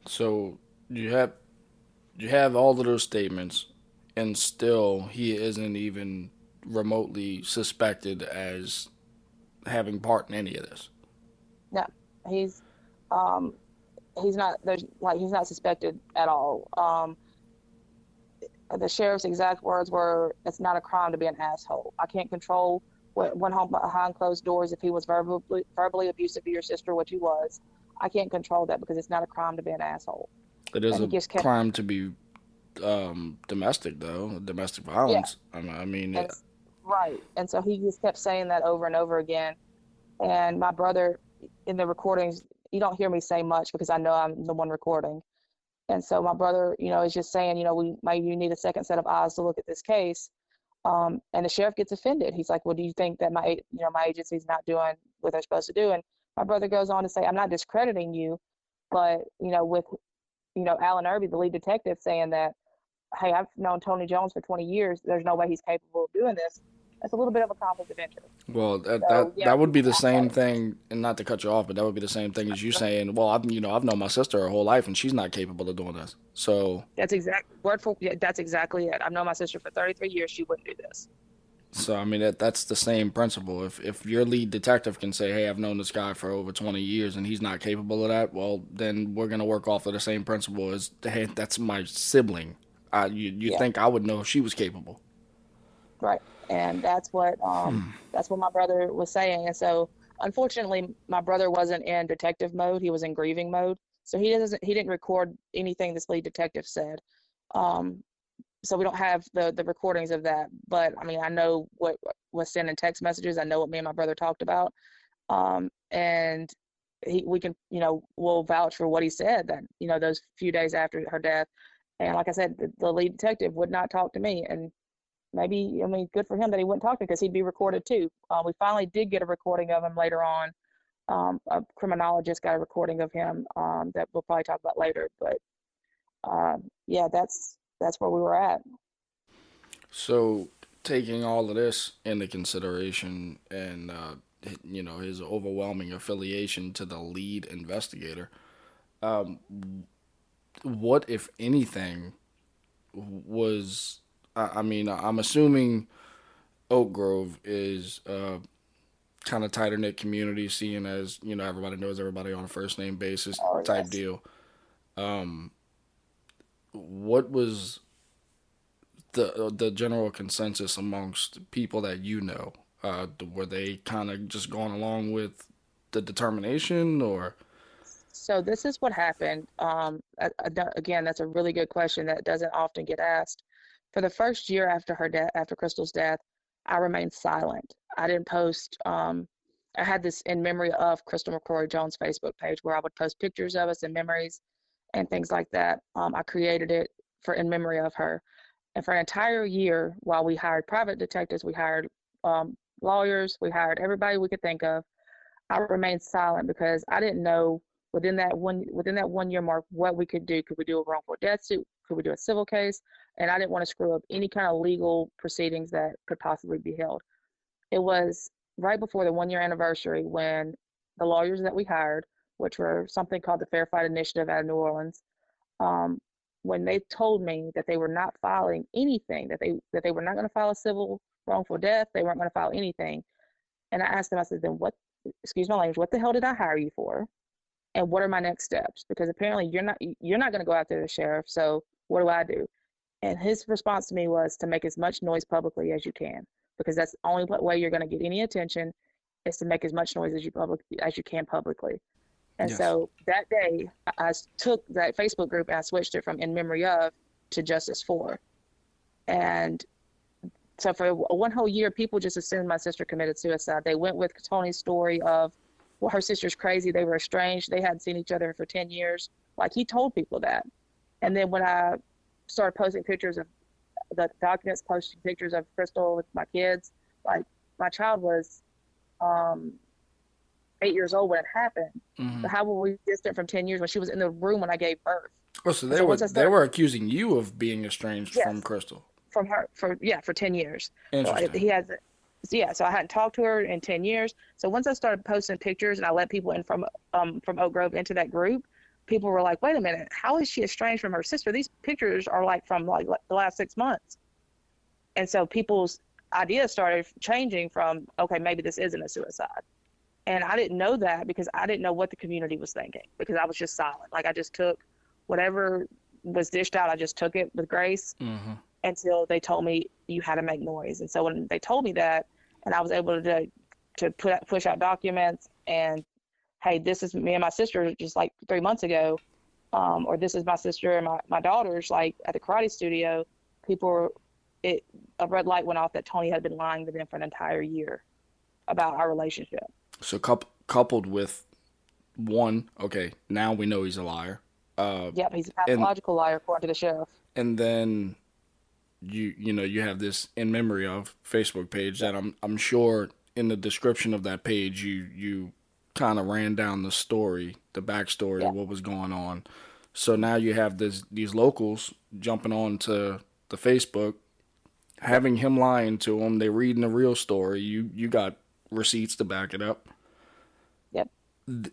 Speaker 1: So you have all of those statements, and still he isn't even remotely suspected as having part in any of this.
Speaker 2: No, he's um he's not he's not suspected at all. The sheriff's exact words were, "It's not a crime to be an asshole." I can't control what went home behind closed doors if he was verbally abusive to your sister, which he was. I can't control that because it's not a crime to be an asshole.
Speaker 1: It is
Speaker 2: And he
Speaker 1: a
Speaker 2: just kept,
Speaker 1: crime to be domestic, though, domestic
Speaker 2: yeah,
Speaker 1: violence. I mean,
Speaker 2: and right. And so he just kept saying that over and over again. And my brother, in the recordings, you don't hear me say much because I know I'm the one recording. And so my brother, is just saying, we maybe you need a second set of eyes to look at this case. And the sheriff gets offended. He's like, "Well, do you think that my agency's not doing what they're supposed to do?" And my brother goes on to say, "I'm not discrediting you, but with Alan Irby, the lead detective, saying that, hey, I've known Tony Jones for 20 years. There's no way he's capable of doing this. That's a little bit of a conflict of interest."
Speaker 1: well,
Speaker 2: So yeah,
Speaker 1: that would be the
Speaker 2: I,
Speaker 1: same thing, and not to cut you off, but that would be the same thing as you saying, "Well, I've known my sister her whole life, and she's not capable of doing this." So,
Speaker 2: that's exactly it. I've known my sister for 33 years. She wouldn't do this.
Speaker 1: I mean that's the same principle. If your lead detective can say, "Hey, I've known this guy for over 20 years, and he's not capable of that," well, then we're gonna work off of the same principle as, "Hey, that's my sibling. You
Speaker 2: Yeah,
Speaker 1: think I would know if she was capable?"
Speaker 2: right. And that's what my brother was saying. And so unfortunately, my brother wasn't in detective mode. He was in grieving mode. So he didn't record anything this lead detective said. Um, so we don't have the recordings of that. But I mean, I know what was sent in text messages. I know what me and my brother talked about. And we can, we'll vouch for what he said, that, those few days after her death. And like I said, the lead detective would not talk to me. And maybe, I mean, good for him that he wouldn't talk to me because he'd be recorded too. We finally did get a recording of him later on. A criminologist got a recording of him that we'll probably talk about later. But yeah, that's where we were at.
Speaker 1: So, taking all of this into consideration, and his overwhelming affiliation to the lead investigator, um, what, if anything, was? I mean, I'm assuming Oak Grove is kind of tighter knit community, seeing as everybody knows everybody on a first name basis
Speaker 2: Oh
Speaker 1: type
Speaker 2: yes.
Speaker 1: deal. Um, what was the general consensus amongst people that you know? Were they kind of just going along with the determination, or?
Speaker 2: So this is what happened. Again, that's a really good question that doesn't often get asked. for the first year after her death, after Crystal's death, I remained silent. I didn't post. I had this in memory of Crystal McCrory Jones Facebook page where I would post pictures of us and memories and things like that. I created it for in memory of her. And for an entire year, while we hired private detectives, we hired lawyers, we hired everybody we could think of, I remained silent because I didn't know within that 1 year mark what we could do. Could we do a wrongful death suit? Could we do a civil case? And I didn't want to screw up any kind of legal proceedings that could possibly be held. It was right before the 1 year anniversary when the lawyers that we hired, which were something called the Fair Fight Initiative out of New Orleans, when they told me that they were not filing anything, that they were not going to file a civil wrongful death, they weren't going to file anything. And I asked them, I said, then what, excuse my language, what the hell did I hire you for? And what are my next steps? Because apparently you're not going to go after the sheriff. So what do I do? And his response to me was to make as much noise publicly as you can, because that's the only way you're going to get any attention is to make as much noise as you can publicly. And
Speaker 1: Yes.
Speaker 2: so that day, I took that Facebook group and I switched it from in memory of to justice for. And so for one whole year, people just assumed my sister committed suicide. They went with Tony's story of, well, her sister's crazy. They were estranged. They hadn't seen each other for 10 years. Like, he told people that. And then when I started posting pictures of the documents, posting pictures of Crystal with my kids, like, my child was 8 years old when it happened.
Speaker 1: Mm-hmm.
Speaker 2: But how were we distant from 10 years when she was in the room when I gave birth?
Speaker 1: Oh, so they were accusing you of being estranged from Crystal.
Speaker 2: From her for 10 years.
Speaker 1: Interesting.
Speaker 2: So I hadn't talked to her in 10 years. So once I started posting pictures and I let people in from Oak Grove into that group, people were like, wait a minute, how is she estranged from her sister? These pictures are like from like the last 6 months. And so people's ideas started changing from, okay, maybe this isn't a suicide. And I didn't know that because I didn't know what the community was thinking, because I was just silent. Like, I just took whatever was dished out, I just took it with grace.
Speaker 1: Mm-hmm.
Speaker 2: Until they told me you had to make noise. And so when they told me that, and I was able to push out documents and, hey, this is me and my sister just like 3 months ago, or this is my sister and my daughters, like at the karate studio, a red light went off that Tony had been lying to them for an entire year about our relationship.
Speaker 1: So coupled with one, okay, now we know he's a liar.
Speaker 2: Yep, he's a pathological liar according to the sheriff.
Speaker 1: And then you have this in memory of Facebook page that I'm sure in the description of that page you kind of ran down the story, the backstory of what was going on. So now you have these locals jumping on to the Facebook, having him lying to them. They reading the real story. You got receipts to back it up.
Speaker 2: Yep.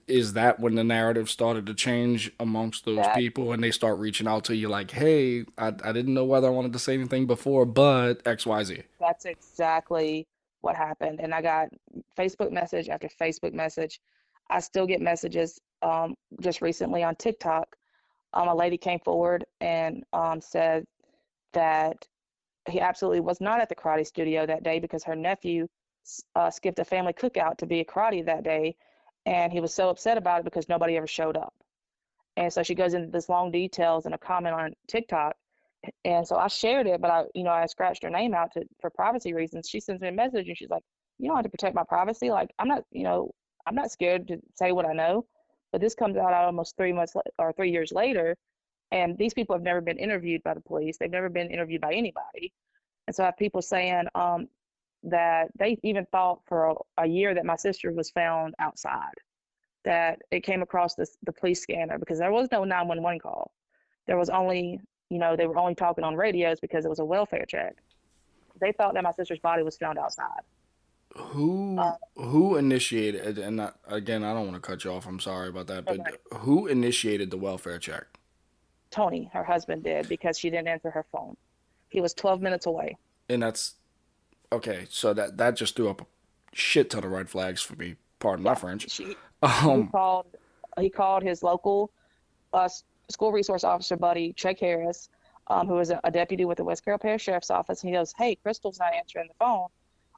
Speaker 1: Is that when the narrative started to change amongst those people and they start reaching out to you like, hey, I didn't know whether I wanted to say anything before, but XYZ?
Speaker 2: That's exactly what happened. And I got Facebook message after Facebook message. I still get messages. Just recently on TikTok, a lady came forward and said that he absolutely was not at the karate studio that day because her nephew skipped a family cookout to be a karate that day. And he was so upset about it because nobody ever showed up. And so she goes into this long details in a comment on TikTok. And so I shared it, but I scratched her name out for privacy reasons. She sends me a message and she's like, you don't have to protect my privacy. Like, I'm not scared to say what I know, but this comes out almost 3 months or 3 years later. And these people have never been interviewed by the police. They've never been interviewed by anybody. And so I have people saying, that they even thought for a year that my sister was found outside, that it came across the police scanner because there was no 911 call. There was only, they were only talking on radios because it was a welfare check. They thought that my sister's body was found outside.
Speaker 1: Who initiated, and again, I don't want to cut you off, I'm sorry about that, but who initiated the welfare check?
Speaker 2: Tony, her husband, did because she didn't answer her phone. He was 12 minutes away.
Speaker 1: And that's okay, so that just threw up a shit ton of red flags for me. Pardon my French.
Speaker 2: He called his local school resource officer buddy, Chuck Harris, who was a deputy with the West Carroll Parish Sheriff's Office. And he goes, hey, Crystal's not answering the phone.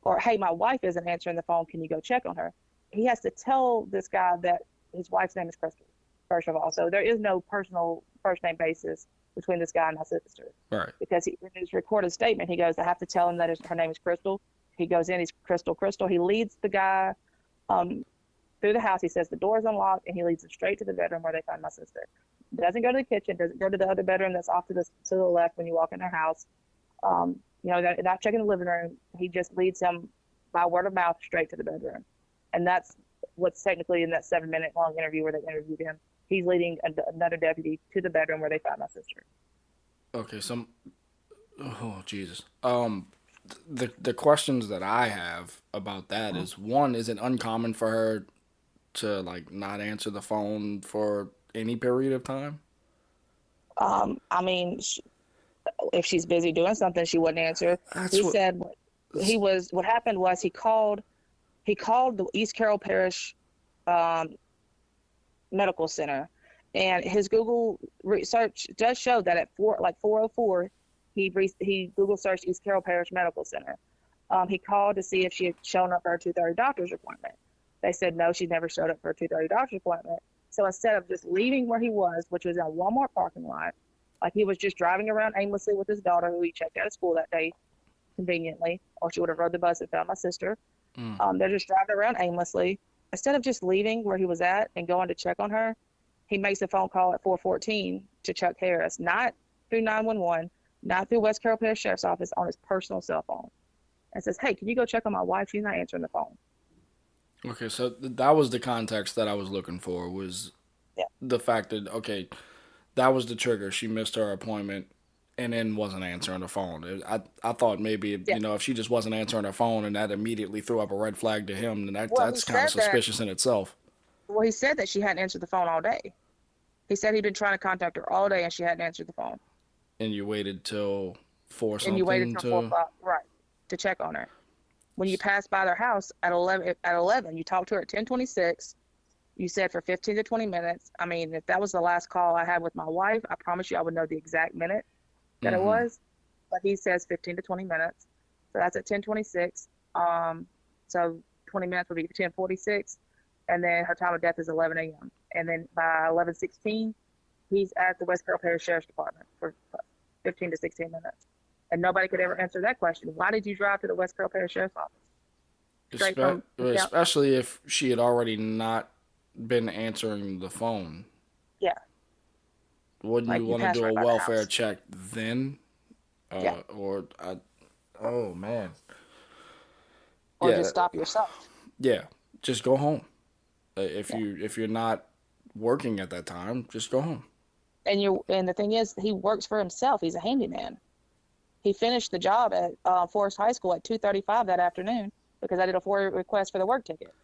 Speaker 2: Or, hey, my wife isn't answering the phone. Can you go check on her? He has to tell this guy that his wife's name is Crystal, first of all. So there is no personal first name basis between this guy and my sister.
Speaker 1: Right.
Speaker 2: Because in his recorded statement, he goes, I have to tell him that her name is Crystal. He goes in, he's Crystal. He leads the guy through the house. He says the door's unlocked, and he leads him straight to the bedroom where they find my sister. Doesn't go to the kitchen, doesn't go to the other bedroom that's off to the left when you walk in their house. Not checking the living room. He just leads him by word of mouth straight to the bedroom. And that's what's technically in that 7-minute long interview where they interviewed him. He's leading another deputy to the bedroom where they found my sister.
Speaker 1: Okay, oh Jesus. The questions that I have about that is, one, is it uncommon for her to like not answer the phone for any period of time?
Speaker 2: I mean, if she's busy doing something, she wouldn't answer. What happened was he called the East Carroll Parish Medical Center, and his Google research does show that at 4:04, he Google searched East Carroll Parish Medical Center. He called to see if she had shown up for her 2:30 doctor's appointment. They said no, she never showed up for a 2:30 doctor's appointment. So instead of just leaving where he was, which was in a Walmart parking lot, like he was just driving around aimlessly with his daughter, who he checked out of school that day conveniently, or she would have rode the bus and found my sister. They're just driving around aimlessly. Instead of just leaving where he was at and going to check on her, he makes a phone call at 4:14 to Chuck Harris, not through 911, not through West Carroll Parish Sheriff's Office, on his personal cell phone, and says, hey, can you go check on my wife? She's not answering the phone.
Speaker 1: Okay, so that was the context that I was looking for, was the fact that, okay, that was the trigger. She missed her appointment and then wasn't answering the phone. I thought maybe, if she just wasn't answering her phone and that immediately threw up a red flag to him, then that's kind of suspicious in itself.
Speaker 2: Well, he said that she hadn't answered the phone all day. He said he'd been trying to contact her all day and she hadn't answered the phone.
Speaker 1: And you waited till 4 something?
Speaker 2: And you waited till 4 o'clock, right, to check on her. When you passed by their house at 11, you talked to her at 10:26. You said for 15 to 20 minutes. I mean, if that was the last call I had with my wife, I promise you I would know the exact minute that it was. But he says 15 to 20 minutes. So that's at 10:26. So 20 minutes would be 10:46. And then her time of death is 11 a.m. And then by 11:16, he's at the West Carroll Parish Sheriff's Department for 15 to 16 minutes. And nobody could ever answer that question. Why did you drive to the West Carroll Parish Sheriff's Office?
Speaker 1: Especially if she had already not been answering the phone.
Speaker 2: Yeah.
Speaker 1: Wouldn't you want to do a welfare check then? Oh, man.
Speaker 2: Or just stop yourself.
Speaker 1: Yeah, just go home. If you're not working at that time, just go home.
Speaker 2: And the thing is, he works for himself. He's a handyman. He finished the job at Forest High School at 2:35 that afternoon because I did a FOIA request for the work ticket.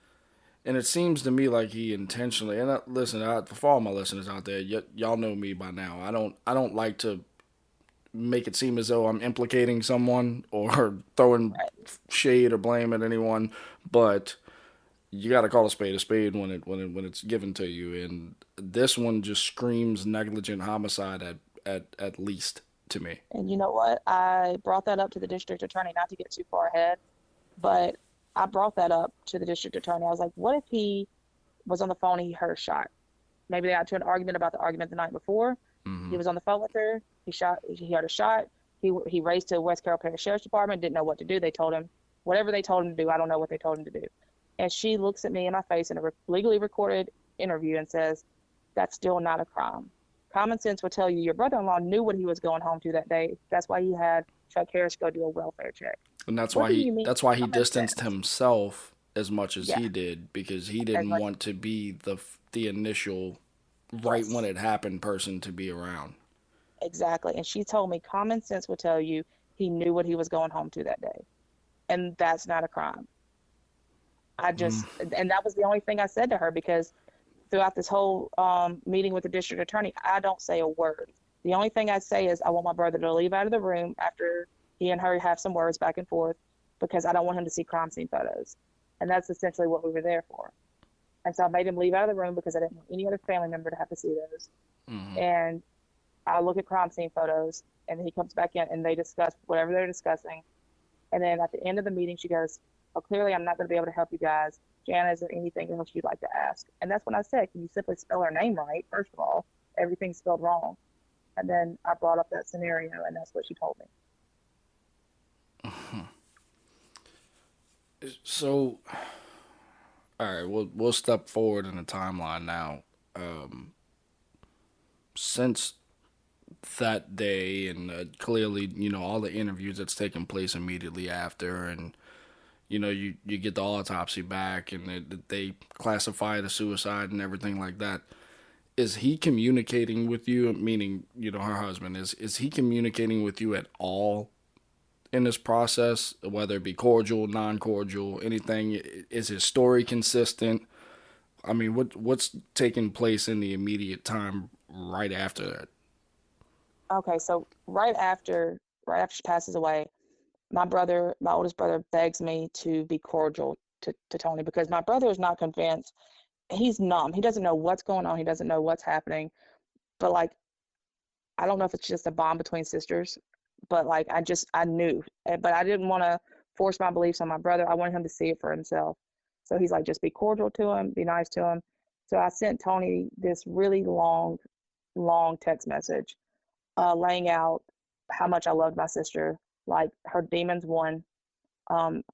Speaker 1: And it seems to me like he intentionally, and listen, for all my listeners out there, y'all know me by now. I don't like to make it seem as though I'm implicating someone or throwing shade or blame at anyone, but you got to call a spade when it's given to you. And this one just screams negligent homicide at least to me.
Speaker 2: And you know what? I brought that up to the district attorney, not to get too far ahead, but I brought that up to the district attorney. I was like, what if he was on the phone and he heard a shot? Maybe they got to an argument about the argument the night before. He was on the phone with her. He heard a shot. He raced to West Carroll Parish Sheriff's Department, didn't know what to do. They told him, whatever they told him to do, I don't know what they told him to do. And she looks at me in my face in a legally recorded interview and says, that's still not a crime. Common sense would tell you your brother-in-law knew what he was going home to that day. That's why he had Chuck Harris go do a welfare check.
Speaker 1: And that's why he distanced himself as much as he did, because he didn't want to be the initial when it happened person to be around.
Speaker 2: Exactly. And she told me common sense would tell you he knew what he was going home to that day. And that's not a crime. And that was the only thing I said to her, because throughout this whole meeting with the district attorney, I don't say a word. The only thing I say is I want my brother to leave out of the room after he and her have some words back and forth, because I don't want him to see crime scene photos. And that's essentially what we were there for. And so I made him leave out of the room because I didn't want any other family member to have to see those. And I look at crime scene photos, and he comes back in and they discuss whatever they're discussing. And then at the end of the meeting, she goes, well, clearly I'm not going to be able to help you guys. Jana, is there anything else you'd like to ask? And that's when I said, can you simply spell her name right? First of all, everything's spelled wrong. And then I brought up that scenario, and that's what she told me.
Speaker 1: So, all right, we'll step forward in the timeline now. Um, since that day, and clearly, all the interviews that's taken place immediately after, and you get the autopsy back, and they classify it as suicide and everything like that. Is he communicating with you? Meaning, her husband is he communicating with you at all in this process, whether it be cordial, non-cordial, anything? Is his story consistent? I mean, what's taking place in the immediate time right after that?
Speaker 2: Okay, so right after she passes away, my oldest brother, begs me to be cordial to Tony because my brother is not convinced. He's numb. He doesn't know what's going on. He doesn't know what's happening. But like, I don't know if it's just a bond between sisters, but like, I knew, but I didn't want to force my beliefs on my brother. I wanted him to see it for himself. So he's like, just be cordial to him, be nice to him. So I sent Tony this really long text message, laying out how much I loved my sister. Like her demons won. I'm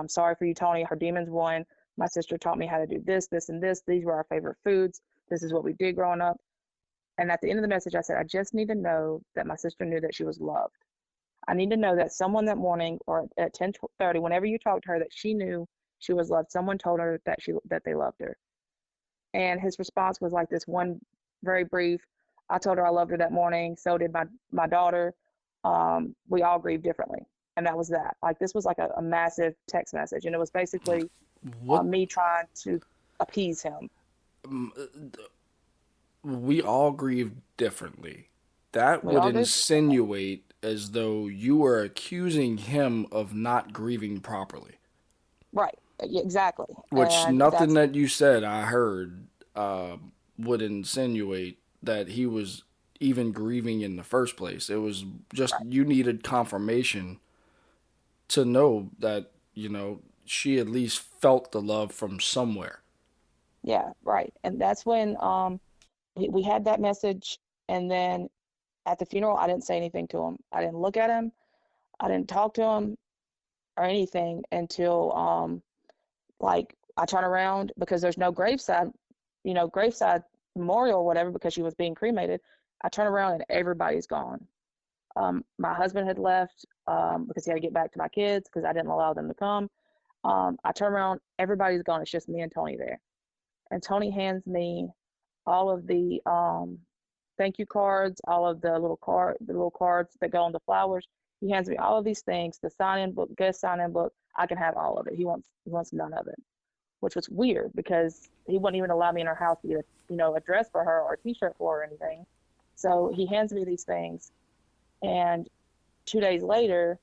Speaker 2: sorry for you, Tony. Her demons won. My sister taught me how to do this, this, and this. These were our favorite foods. This is what we did growing up. And at the end of the message, I said, I just need to know that my sister knew that she was loved. I need to know that someone that morning or at 10:30, whenever you talked to her, that she knew she was loved. Someone told her that they loved her. And his response was like this one very brief, I told her I loved her that morning. So did my daughter. We all grieved differently. And that was that. Like this was like a massive text message. And it was basically
Speaker 1: What
Speaker 2: me trying to appease him.
Speaker 1: we all grieve differently. That
Speaker 2: We
Speaker 1: would
Speaker 2: all grieved differently.
Speaker 1: insinuate as though you were accusing him of not grieving properly.
Speaker 2: Right. Yeah, exactly.
Speaker 1: Which
Speaker 2: And
Speaker 1: nothing
Speaker 2: that's
Speaker 1: that you said I heard would insinuate that he was even grieving in the first place. It was just
Speaker 2: right.
Speaker 1: you needed confirmation to know that she at least felt the love from somewhere.
Speaker 2: Yeah, right. And that's when we had that message. And then at the funeral, I didn't say anything to him. I didn't look at him. I didn't talk to him or anything until like I turn around because there's no graveside memorial or whatever because she was being cremated. I turn around and everybody's gone. My husband had left because he had to get back to my kids because I didn't allow them to come. I turn around, everybody's gone. It's just me and Tony there. And Tony hands me all of the thank you cards, all of the little cards that go on the flowers. He hands me all of these things, the sign-in book, guest sign-in book. I can have all of it. He wants none of it, which was weird because he wouldn't even allow me in our house to get a dress for her or a T-shirt for her or anything. So he hands me these things, and 2 days later,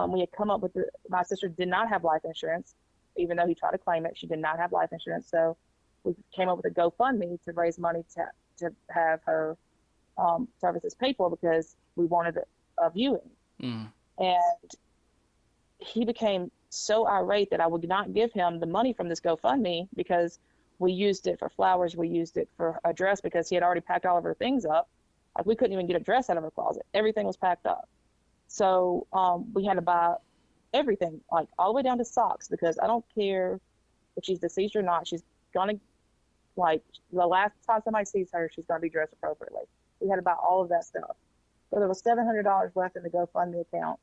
Speaker 2: we had come up with my sister did not have life insurance, even though he tried to claim it. She did not have life insurance, so we came up with a GoFundMe to raise money to have her services paid for because we wanted a viewing.
Speaker 1: Mm.
Speaker 2: And he became so irate that I would not give him the money from this GoFundMe because we used it for flowers, we used it for a dress because he had already packed all of her things up. Like we couldn't even get a dress out of her closet. Everything was packed up. So we had to buy everything, like all the way down to socks, because I don't care if she's deceased or not. She's gonna like the last time somebody sees her, she's gonna be dressed appropriately. We had to buy all of that stuff. So there was $700 left in the GoFundMe account.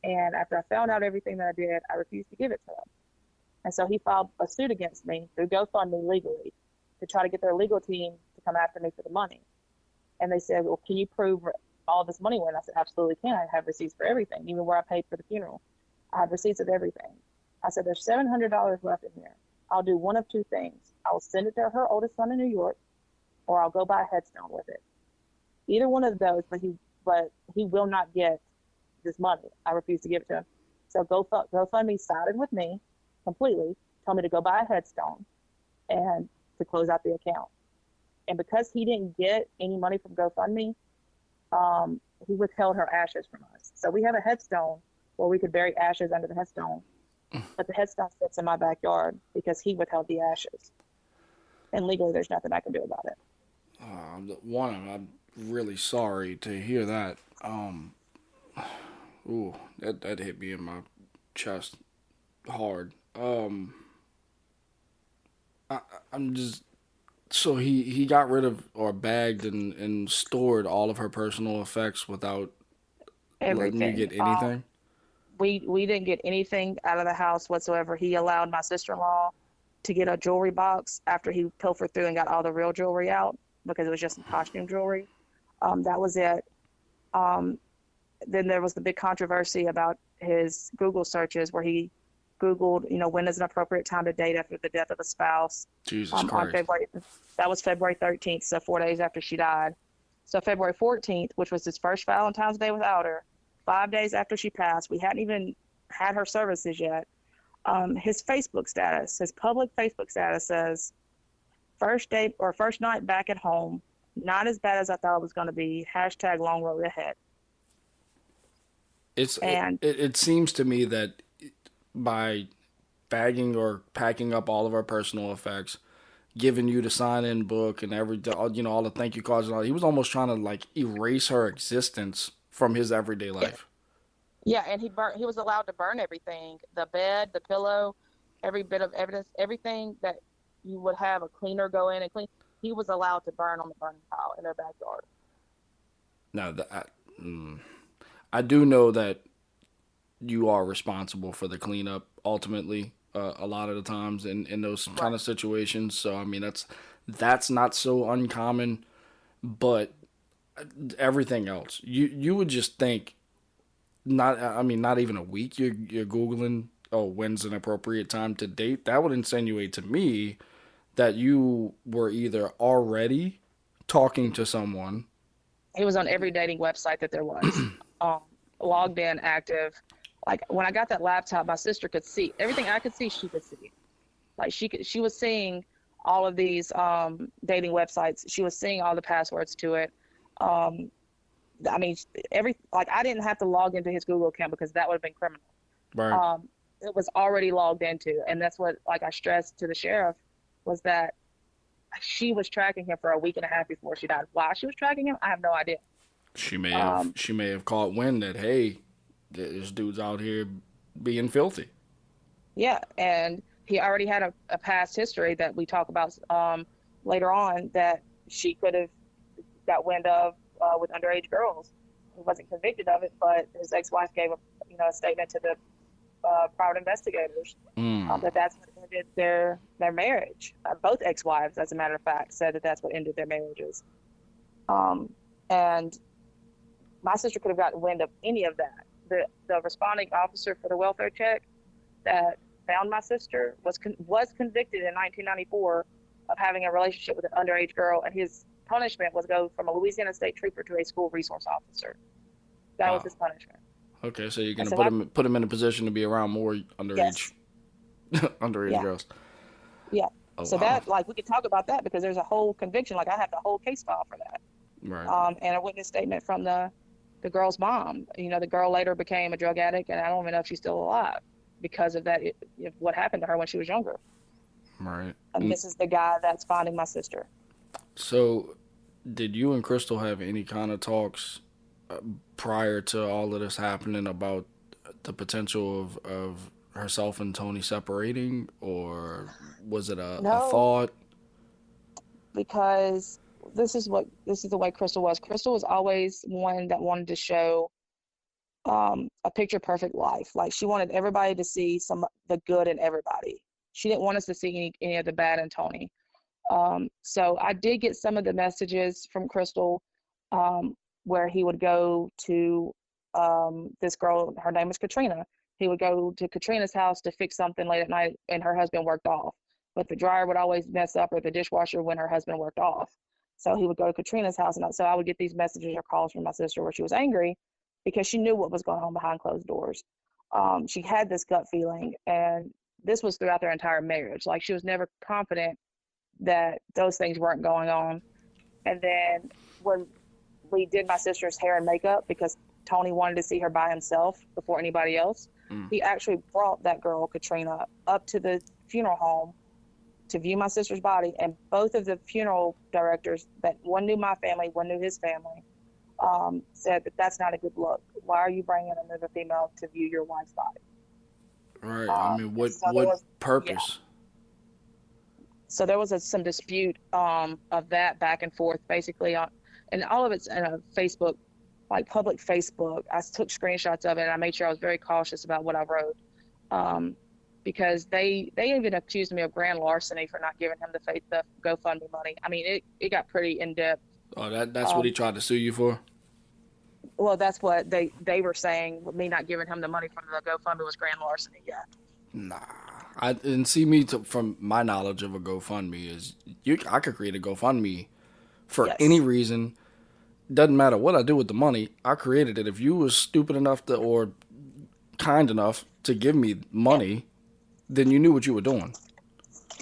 Speaker 2: And after I found out everything that I did, I refused to give it to him. And so he filed a suit against me through GoFundMe legally to try to get their legal team to come after me for the money. And they said, well, can you prove all this money went? I said, absolutely can. I have receipts for everything, even where I paid for the funeral. I have receipts of everything. I said, there's $700 left in here. I'll do one of two things. I'll send it to her oldest son in New York, or I'll go buy a headstone with it. Either one of those, but he will not get this money. I refuse to give it to him. So GoFundMe sided with me completely, told me to go buy a headstone and to close out the account. And because he didn't get any money from GoFundMe, he withheld her ashes from us. So we have a headstone where we could bury ashes under the headstone, but the headstone sits in my backyard because he withheld the ashes. And legally, there's nothing I can do about it.
Speaker 1: One, I'm really sorry to hear that. Ooh, that hit me in my chest hard. I, I'm just so he got rid of or bagged and stored all of her personal effects without letting you
Speaker 2: Everything.
Speaker 1: get anything.
Speaker 2: We didn't get anything out of the house whatsoever. He allowed my sister-in-law to get a jewelry box after he pilfered through and got all the real jewelry out because it was just some costume jewelry. That was it. Um, then there was the big controversy about his Google searches where he Googled, when is an appropriate time to date after the death of a spouse.
Speaker 1: Jesus
Speaker 2: On
Speaker 1: Christ.
Speaker 2: February, that was February 13th, so 4 days after she died. So February 14th, which was his first Valentine's Day without her, 5 days after she passed, we hadn't even had her services yet. His Facebook status, his public Facebook status says, first day or first night back at home, not as bad as I thought it was going to be. Hashtag long road ahead. And
Speaker 1: It seems to me that by bagging or packing up all of our personal effects, giving you the sign in book and all the thank you cards and all, he was almost trying to like erase her existence from his everyday life.
Speaker 2: yeah, and he was allowed to burn everything, the bed, the pillow, every bit of evidence, everything that you would have a cleaner go in and clean. He was allowed to burn on the burning pile in their backyard.
Speaker 1: Now, I do know that you are responsible for the cleanup ultimately, a lot of the times in those kind of situations. So I mean that's not so uncommon, but everything else you would just think not even a week you're googling, oh, when's an appropriate time to date. That would insinuate to me that you were either already talking to someone.
Speaker 2: He was on every dating website that there was, um, logged in, active. Like when I got that laptop, my sister could see everything I could see. She could see. Like she was seeing all of these dating websites. She was seeing all the passwords to it. Um, I mean, I didn't have to log into his Google account because that would have been criminal.
Speaker 1: Right.
Speaker 2: Um, it was already logged into, and that's what like I stressed to the sheriff was that she was tracking him for a week and a half before she died. Why she was tracking him, I have no idea. Um,
Speaker 1: She may have caught wind that, hey, this dude's out here being filthy.
Speaker 2: yeah, and he already had a past history that we talk about later on that she could have got wind of with underage girls. He wasn't convicted of it, but his ex-wife gave a statement to the private investigators
Speaker 1: Mm.
Speaker 2: that's what ended their marriage. Both ex-wives, as a matter of fact, said that that's what ended their marriages. Um, and my sister could have gotten wind of any of that. The responding officer for the welfare check that found my sister was convicted in 1994 of having a relationship with an underage girl, and his punishment was go from a Louisiana state trooper to a school resource officer. That was
Speaker 1: Wow.
Speaker 2: his punishment.
Speaker 1: Okay, so you're
Speaker 2: And
Speaker 1: gonna
Speaker 2: so
Speaker 1: put him in a position to be around more underage
Speaker 2: yes,
Speaker 1: underage
Speaker 2: yeah,
Speaker 1: girls.
Speaker 2: yeah.
Speaker 1: Oh
Speaker 2: So
Speaker 1: wow.
Speaker 2: that like we could talk about that because there's a whole conviction. Like I have the whole case file for that.
Speaker 1: Right.
Speaker 2: And a witness statement from the girl's mom. The girl later became a drug addict, and I don't even know if she's still alive because of that. What happened to her when she was younger.
Speaker 1: Right.
Speaker 2: And
Speaker 1: And
Speaker 2: this is the guy that's finding my sister.
Speaker 1: so, did you and Crystal have any kind of talks prior to all of this happening about the potential of herself and Tony separating, or was it a
Speaker 2: No,
Speaker 1: thought?
Speaker 2: because this is the way Crystal was. Crystal was always one that wanted to show a picture perfect life. Like she wanted everybody to see the good in everybody. She didn't want us to see any of the bad in Tony. So I did get some of the messages from Crystal where he would go to this girl, her name was Katrina. He would go to Katrina's house to fix something late at night, and her husband worked off. But the dryer would always mess up or the dishwasher when her husband worked off. So he would go to Katrina's house. And so I would get these messages or calls from my sister where she was angry because she knew what was going on behind closed doors. She had this gut feeling, and this was throughout their entire marriage. Like she was never confident that those things weren't going on. And then when we did my sister's hair and makeup, because Tony wanted to see her by himself before anybody else,
Speaker 1: Mm.
Speaker 2: he actually brought that girl, Katrina, up to the funeral home to view my sister's body, and both of the funeral directors, that one knew my family, one knew his family, said that that's not a good look. Why are you bringing another female to view your wife's body?
Speaker 1: Right. I mean, what
Speaker 2: So there was, yeah.
Speaker 1: purpose?
Speaker 2: So there was some dispute of that back and forth, basically, and all of it's in a Facebook, like public Facebook. I took screenshots of it, and I made sure I was very cautious about what I wrote, because they even accused me of grand larceny for not giving him the GoFundMe money. I mean, it got pretty in depth.
Speaker 1: Oh, that's what he tried to sue you for?
Speaker 2: Well, that's what they were saying. Me not giving him the money from the GoFundMe was grand larceny. Yeah.
Speaker 1: Nah. And see, me from my knowledge of a GoFundMe is I could create a GoFundMe for
Speaker 2: Yes.
Speaker 1: any reason. Doesn't matter what I do with the money. I created it. If you was stupid enough or kind enough to give me money, then you knew what you were doing.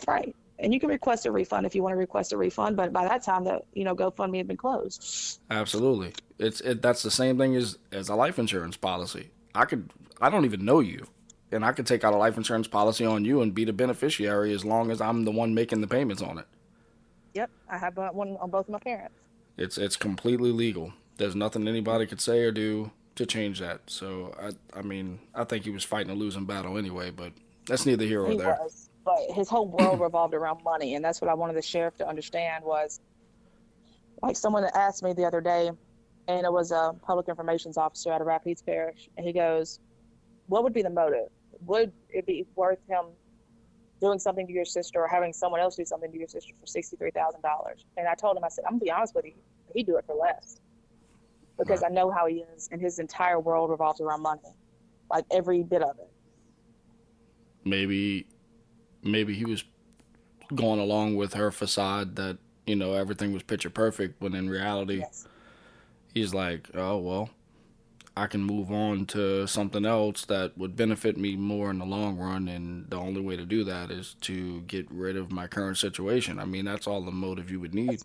Speaker 2: Right. And you can request a refund if you want to request a refund, but by that time, GoFundMe had been closed.
Speaker 1: Absolutely. That's the same thing as a life insurance policy. I don't even know you, and I could take out a life insurance policy on you and be the beneficiary as long as I'm the one making the payments on it.
Speaker 2: Yep, I have one on both of my parents.
Speaker 1: It's completely legal. There's nothing anybody could say or do to change that. So I mean, I think he was fighting a losing battle anyway, but that's neither here or there.
Speaker 2: He was, but his whole world revolved around money, and that's what I wanted the sheriff to understand. Was like someone that asked me the other day, and it was a public information officer out of Rapides Parish, and he goes, "What would be the motive? Would it be worth him doing something to your sister or having someone else do something to your sister for $63,000?" And I told him, I said, "I'm gonna be honest with you, he'd do it for less, because
Speaker 1: Right.
Speaker 2: I know how he is, and his entire world revolves around money, like every bit of it."
Speaker 1: Maybe he was going along with her facade that everything was picture perfect, when in reality,
Speaker 2: Yes.
Speaker 1: he's like, oh well, I can move on to something else that would benefit me more in the long run, and the only way to do that is to get rid of my current situation. I mean, that's all the motive you would need.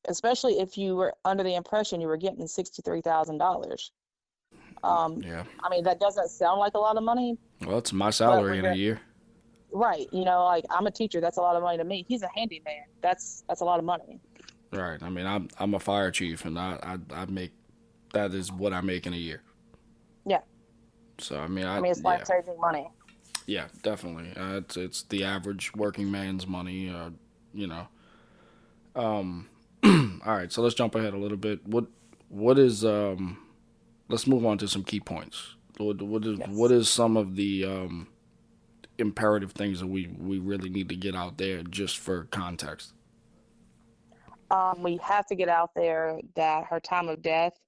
Speaker 2: Especially if you were under the impression you were getting $63,000.
Speaker 1: Yeah.
Speaker 2: I mean, that doesn't sound like a lot of money,
Speaker 1: Well, it's my
Speaker 2: but
Speaker 1: salary
Speaker 2: when
Speaker 1: in a
Speaker 2: you're
Speaker 1: year.
Speaker 2: right, like I'm a teacher, that's a lot of money to me. He's a handyman. That's a lot of money.
Speaker 1: Right. I mean, I'm a fire chief, and I make that is what I make in a year.
Speaker 2: Yeah.
Speaker 1: So I mean,
Speaker 2: I mean, it's life-saving money.
Speaker 1: yeah, definitely. It's the average working man's money. You know. Um. All right. So let's jump ahead a little bit. What is Let's move on to some key points. What
Speaker 2: Yes.
Speaker 1: is some of the imperative things that we really need to get out there just for context?
Speaker 2: We have to get out there that her time of death,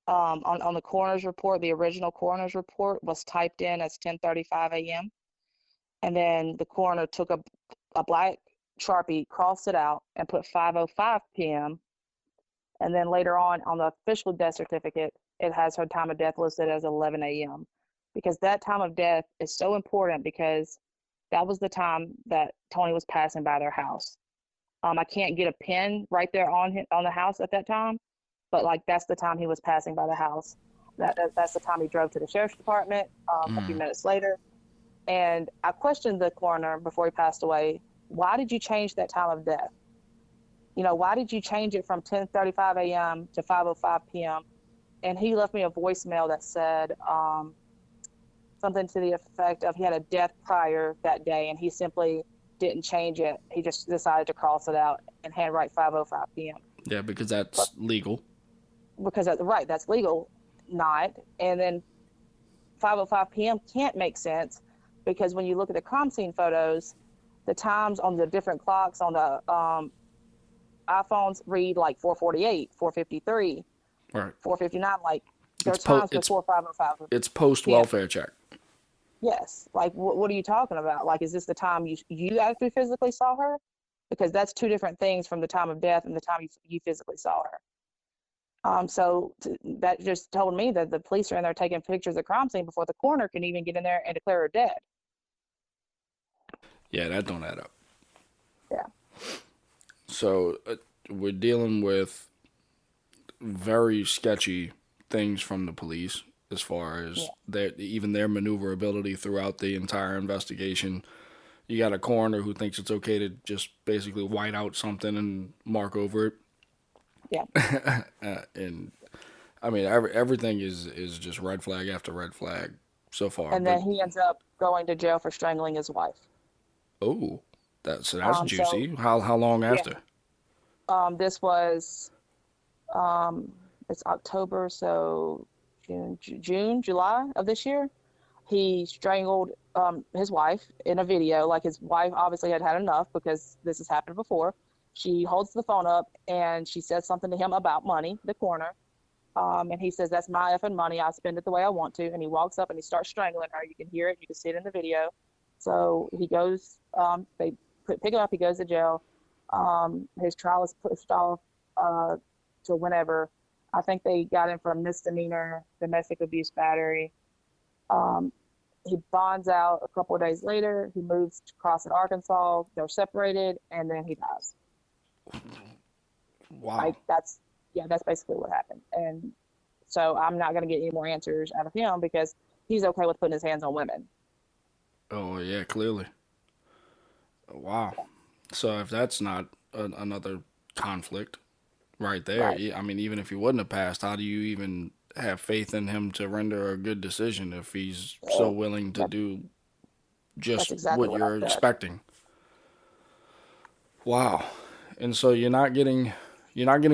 Speaker 2: on the coroner's report, the original coroner's report was typed in as 10:35 a.m. And then the coroner took a black Sharpie, crossed it out, and put 5:05 p.m. And then later on the official death certificate, it has her time of death listed as 11 a.m. Because that time of death is so important, because that was the time that Tony was passing by their house. I can't get a pin right there on the house at that time, but like that's the time he was passing by the house. That's the time he drove to the sheriff's department a few minutes later. And I questioned the coroner before he passed away. Why did you change that time of death? Why did you change it from 10:35 a.m. to 5:05 p.m.? And he left me a voicemail that said something to the effect of he had a death prior that day, and he simply didn't change it. He just decided to cross it out and handwrite 5:05 p.m.
Speaker 1: Yeah, because that's legal.
Speaker 2: Because that's legal, not. And then 5:05 p.m. can't make sense, because when you look at the crime scene photos, the times on the different clocks on the iPhones read like 4:48, 4:53,
Speaker 1: Right.
Speaker 2: 4:59. Like there are
Speaker 1: It's
Speaker 2: times before 5:05.
Speaker 1: it's post
Speaker 2: Yeah.
Speaker 1: welfare check.
Speaker 2: Yes. Like what are you talking about? Like, is this the time you actually physically saw her? Because that's two different things from the time of death and the time you physically saw her. That just told me that the police are in there taking pictures of the crime scene before the coroner can even get in there and declare her dead.
Speaker 1: Yeah, that don't add up.
Speaker 2: Yeah.
Speaker 1: So we're dealing with very sketchy things from the police, as far as even their maneuverability throughout the entire investigation. you got a coroner who thinks it's okay to just basically white out something and mark over it.
Speaker 2: Yeah.
Speaker 1: And I mean, everything is just red flag after red flag so far.
Speaker 2: And
Speaker 1: But
Speaker 2: then he ends up going to jail for strangling his wife.
Speaker 1: oh, that's
Speaker 2: So
Speaker 1: juicy. How long
Speaker 2: yeah,
Speaker 1: after?
Speaker 2: this was it's October, so June, July of this year. He strangled his wife in a video. Like, his wife obviously had enough because this has happened before. She holds the phone up and she says something to him about money, the coroner. And he says, "That's my effing money. I spend it the way I want to." And he walks up and he starts strangling her. You can hear it. You can see it in the video. So he goes, they pick him up. He goes to jail. His trial is pushed off to whenever. I think they got him for a misdemeanor domestic abuse battery. Um, he bonds out a couple of days later. He moves to Crossett, Arkansas. They're separated, and then he dies.
Speaker 1: Wow.
Speaker 2: Like, yeah, that's basically what happened. And so I'm not going to get any more answers out of him because he's okay with putting his hands on women.
Speaker 1: Oh yeah, clearly. Wow. So if that's not another conflict right there,
Speaker 2: Right.
Speaker 1: I mean, even if he wouldn't have passed, how do you even have faith in him to render a good decision if he's so
Speaker 2: So
Speaker 1: willing to
Speaker 2: that,
Speaker 1: do
Speaker 2: that's
Speaker 1: just
Speaker 2: exactly
Speaker 1: what
Speaker 2: what I
Speaker 1: you're
Speaker 2: said.
Speaker 1: expecting? Wow. And so you're not getting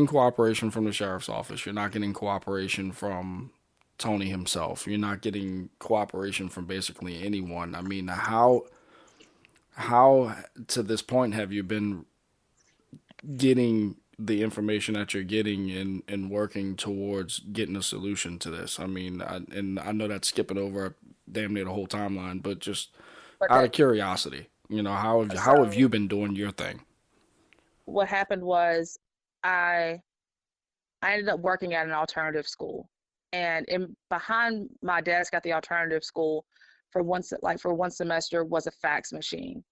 Speaker 1: cooperation from the sheriff's office. You're not getting cooperation from Tony himself. You're not getting cooperation from basically anyone. I mean, how to this point have you been getting the information that you're getting and working towards getting a solution to this? I mean, and I know that's skipping over damn near the whole timeline, but just
Speaker 2: But
Speaker 1: out of
Speaker 2: that,
Speaker 1: curiosity, how have
Speaker 2: so
Speaker 1: you been doing your thing?
Speaker 2: what happened was I I ended up working at an alternative school, and in behind my desk at the alternative school for one semester was a fax machine.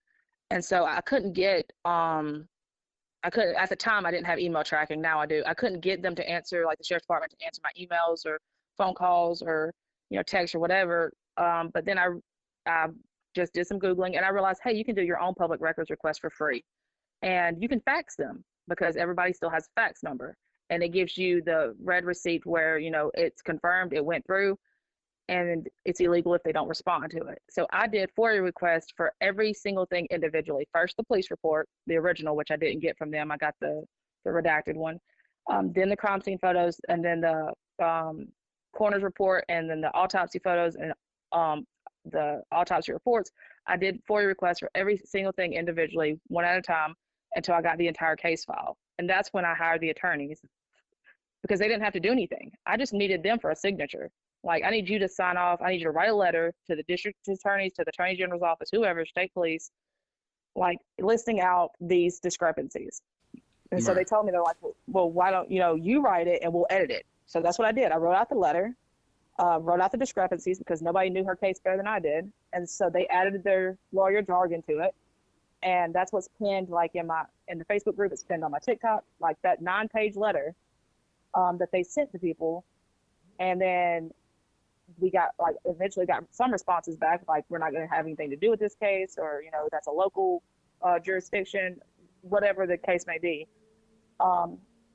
Speaker 2: And so I couldn't at the time. I didn't have email tracking. Now I do. I couldn't get them to answer, like the sheriff's department, to answer my emails or phone calls or text or whatever. But then I just did some googling and I realized, hey, you can do your own public records request for free, and you can fax them because everybody still has a fax number, and it gives you the red receipt where it's confirmed it went through, and it's illegal if they don't respond to it. So I did FOIA requests for every single thing individually. First, the police report, the original, which I didn't get from them. I got the redacted one. Then the crime scene photos, and then the coroner's report, and then the autopsy photos, and the autopsy reports. I did FOIA requests for every single thing individually, one at a time, until I got the entire case file. And that's when I hired the attorneys because they didn't have to do anything. I just needed them for a signature. Like, I need you to sign off. I need you to write a letter to the district attorneys, to the attorney general's office, whoever, state police, like listing out these discrepancies. And so they
Speaker 1: Right.
Speaker 2: told me, they're like, well, why don't you write it and we'll edit it. So that's what I did. I wrote out the letter, wrote out the discrepancies because nobody knew her case better than I did. And so they added their lawyer jargon to it. And that's what's pinned, like in the Facebook group. It's pinned on my TikTok, like that 9-page letter that they sent to people. And then we got, like, eventually got some responses back, like, we're not going to have anything to do with this case, or that's a local jurisdiction, whatever the case may be.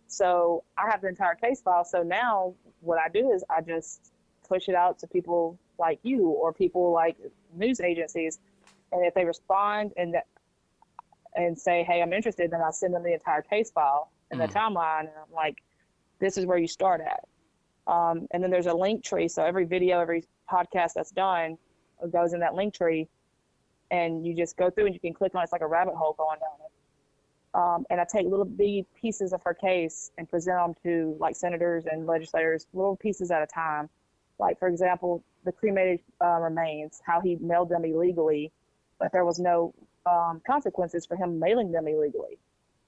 Speaker 2: So I have the entire case file. So now what I do is I just push it out to people like you or people like news agencies, and if they respond and say, hey, I'm interested, then I send them the entire case file and the
Speaker 1: Mm.
Speaker 2: timeline, and I'm like, this is where you start at. And then there's a link tree. So every video, every podcast that's done goes in that link tree, and you just go through and you can click on it. It's like a rabbit hole going down it. And I take little bitty pieces of her case and present them to, like, senators and legislators, little pieces at a time. Like, for example, the cremated remains, how he mailed them illegally, but there was no consequences for him mailing them illegally.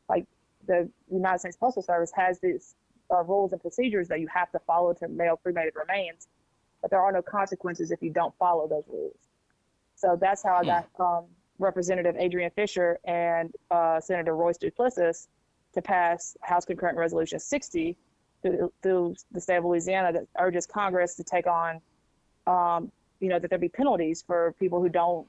Speaker 2: Like, the United States Postal Service has these rules and procedures that you have to follow to mail cremated remains, but there are no consequences if you don't follow those rules. So that's how I
Speaker 1: Hmm.
Speaker 2: got Representative Adrian Fisher and Senator Royce Duplessis to pass House Concurrent Resolution 60 through the state of Louisiana that urges Congress to take on, that there be penalties for people who don't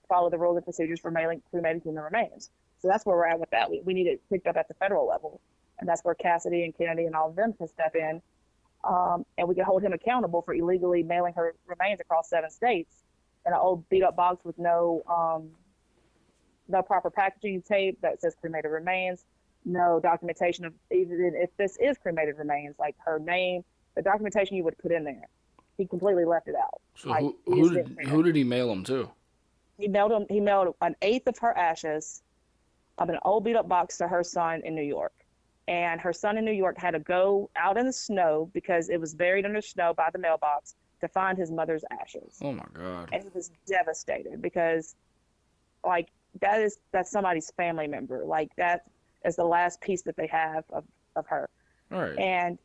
Speaker 2: follow the rules and procedures for mailing cremated human remains. So that's where we're at with that. We need it picked up at the federal level, and that's where Cassidy and Kennedy and all of them can step in, and we can hold him accountable for illegally mailing her remains across 7 states in an old beat up box with no proper packaging tape that says cremated remains, no documentation of even if this is cremated remains, like her name, the documentation you would put in there. He completely left it out.
Speaker 1: So who did he mail them to?
Speaker 2: He mailed 1/8 of her ashes of an old beat up box to her son in New York. And her son in New York had to go out in the snow because it was buried under snow by the mailbox to find his mother's ashes.
Speaker 1: Oh my God.
Speaker 2: And he was devastated because like that's somebody's family member. Like that is the last piece that they have of her.
Speaker 1: All right.
Speaker 2: And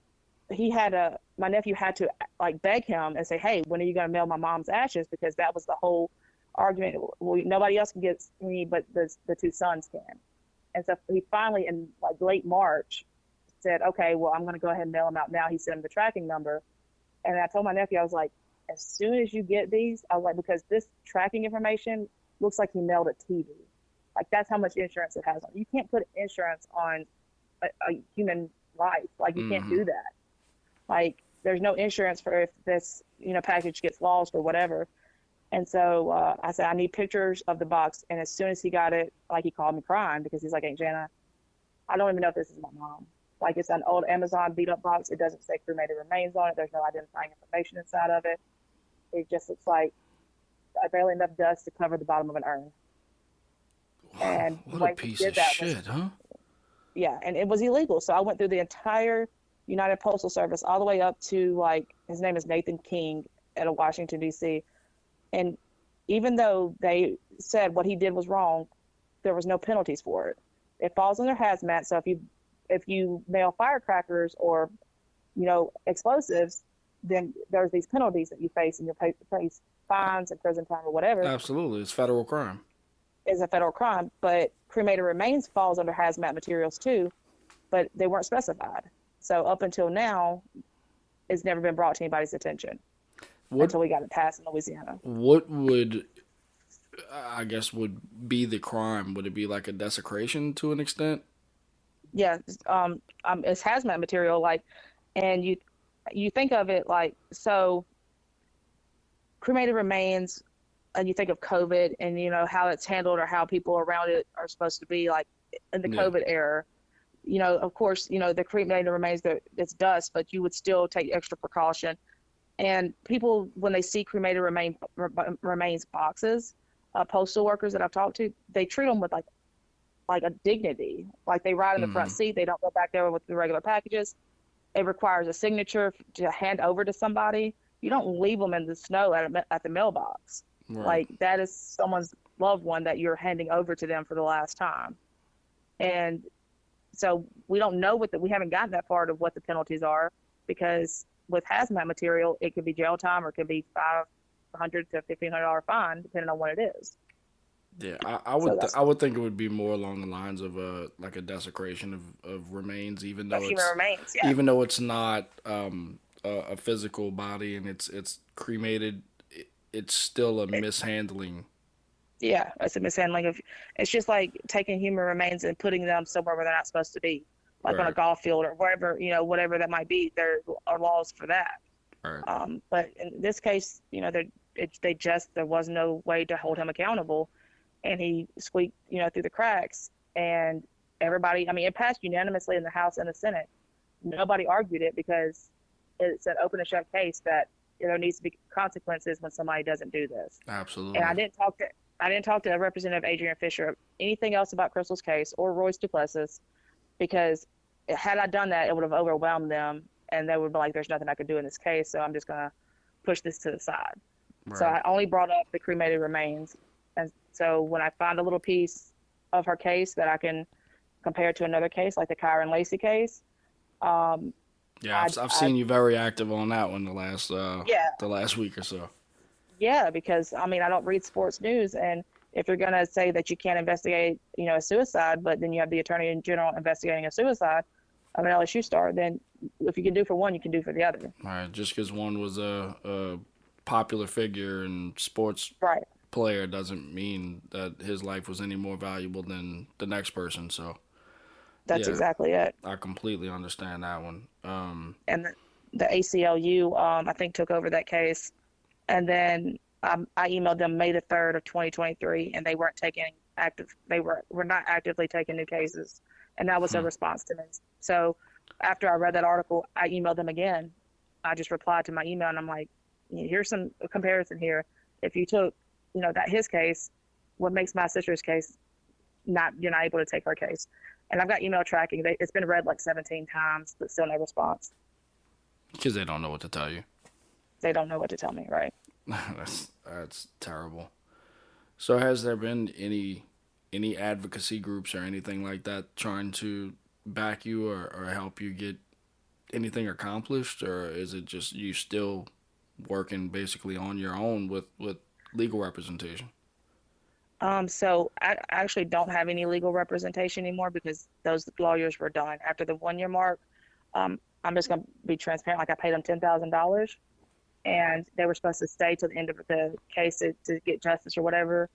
Speaker 2: my nephew had to like beg him and say, hey, when are you going to mail my mom's ashes? Because that was the whole argument. Well, nobody else can get me, but the 2 sons can. And so he finally, in like late March, said, okay, well, I'm going to go ahead and mail them out now. He sent him the tracking number. And I told my nephew, I was like, as soon as you get these, I was like, because this tracking information looks like he mailed a TV. Like that's how much insurance it has on. You can't put insurance on a human life. Like you can't do that. Like there's no insurance for if this, package gets lost or whatever. And so I said, I need pictures of the box. And as soon as he got it, like he called me crying because he's like, Aunt Jana, I don't even know if this is my mom. Like it's an old Amazon beat up box. It doesn't say cremated remains on it. There's no identifying information inside of it. It just looks like barely enough dust to cover the bottom of an urn.
Speaker 1: Wow,
Speaker 2: And
Speaker 1: what a piece of shit, huh?
Speaker 2: Yeah, and it was illegal. So I went through the entire United Postal Service all the way up to like his name is Nathan King at Washington D.C. And even though they said what he did was wrong, there was no penalties for it. It falls under hazmat. So if you mail firecrackers or explosives, then there's these penalties that you face, and you face fines and prison time or whatever.
Speaker 1: Absolutely, it's federal crime.
Speaker 2: Is a federal crime, but cremated remains falls under hazmat materials too, but they weren't specified. So up until now, it's never been brought to anybody's attention until we got it passed in Louisiana.
Speaker 1: What would be the crime? Would it be like a desecration to an extent?
Speaker 2: Yeah, it's hazmat material, like, and you think of it like, so cremated remains, and you think of COVID and how it's handled or how people around it are supposed to be, like in the COVID era. Of course, the cremated remains, it's dust, but you would still take extra precaution. And people, when they see cremated remains boxes, postal workers that I've talked to, they treat them with like a dignity. Like they ride in the front seat. They don't go back there with the regular packages. It requires a signature to hand over to somebody. You don't leave them in the snow at the mailbox. Right. Like that is someone's loved one that you're handing over to them for the last time. And so we don't know we haven't gotten that far of what the penalties are, because with hazmat material, it could be jail time or it could be $500 to $1,500 fine, depending on what it is.
Speaker 1: Yeah, I would think it would be more along the lines of like a desecration of remains, even though it's not a physical body and it's cremated. It's still a mishandling.
Speaker 2: Yeah, it's a mishandling. It's just like taking human remains and putting them somewhere where they're not supposed to be, like on a golf field or wherever, whatever that might be. There are laws for that. Right. But in this case, there was no way to hold him accountable, and he squeaked, through the cracks. And everybody, it passed unanimously in the House and the Senate. Nobody argued it because it's an open and shut case that there needs to be consequences when somebody doesn't do this.
Speaker 1: Absolutely.
Speaker 2: And I didn't talk to Representative Adrian Fisher anything else about Crystal's case or Royce Duplessis, because had I done that, it would have overwhelmed them, and they would be like, "There's nothing I could do in this case, so I'm just gonna push this to the side." Right. So I only brought up the cremated remains, and so when I find a little piece of her case that I can compare to another case, like the Kyron Lacey case.
Speaker 1: Yeah, I've seen you very active on that one the last week or so.
Speaker 2: Yeah, because I don't read sports news, and if you're gonna say that you can't investigate, a suicide, but then you have the Attorney General investigating a suicide of an LSU star, then if you can do for one, you can do for the other.
Speaker 1: All right, just because one was a popular figure in sports,
Speaker 2: right?
Speaker 1: player doesn't mean that his life was any more valuable than the next person. So
Speaker 2: That's
Speaker 1: yeah,
Speaker 2: exactly it.
Speaker 1: I completely understand that one.
Speaker 2: And the ACLU, I think, took over that case. And then I emailed them May the 3rd of 2023, and they weren't taking active. They were not actively taking new cases, and that was their
Speaker 1: Hmm.
Speaker 2: response to me. So after I read that article, I emailed them again. I just replied to my email, and I'm like, here's some comparison here. If you took, that his case, what makes my sister's case not you're not able to take her case? And I've got email tracking. It's been read like 17 times, but still no response.
Speaker 1: Because they don't know what to tell you.
Speaker 2: They don't know what to tell me, right?
Speaker 1: That's terrible. So has there been any advocacy groups or anything like that trying to back you or help you get anything accomplished, or is it just you still working basically on your own with legal representation?
Speaker 2: So I actually don't have any legal representation anymore because those lawyers were done after the 1 year mark. I'm just going to be transparent. Like I paid them $10,000 and they were supposed to stay to the end of the case to get justice or whatever.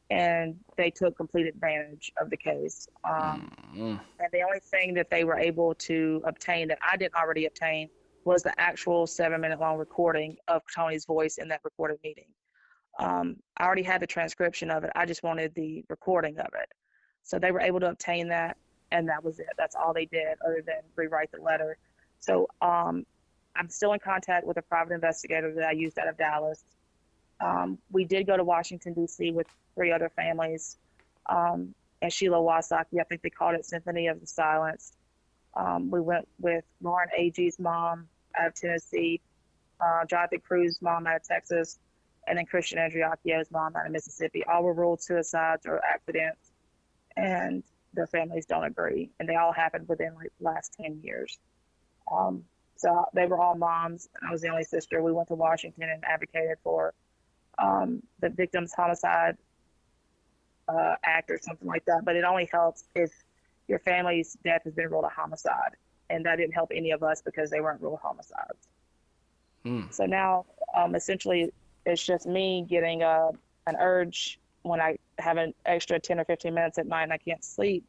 Speaker 2: And they took complete advantage of the case.
Speaker 1: Mm-hmm.
Speaker 2: And the only thing that they were able to obtain that I didn't already obtain was the actual 7 minute long recording of Tony's voice in that recorded meeting. I already had the transcription of it. I just wanted the recording of it. So they were able to obtain that, and that was it. That's all they did other than rewrite the letter. So I'm still in contact with a private investigator that I used out of Dallas. We did go to Washington, D.C. with 3 other families. And Sheila Wasaki, I think they called it Symphony of the Silence. We went with Lauren Agee's mom out of Tennessee, Jonathan Cruz's mom out of Texas, and then Christian Andriacchio's mom out of Mississippi. All were ruled suicides or accidents, and their families don't agree. And they all happened within like the last 10 years. So they were all moms. I was the only sister. We went to Washington and advocated for the victim's homicide act or something like that. But it only helps if your family's death has been ruled a homicide. And that didn't help any of us because they weren't ruled homicides.
Speaker 1: Hmm.
Speaker 2: So now, essentially, it's just me getting an urge when I have an extra 10 or 15 minutes at night and I can't sleep,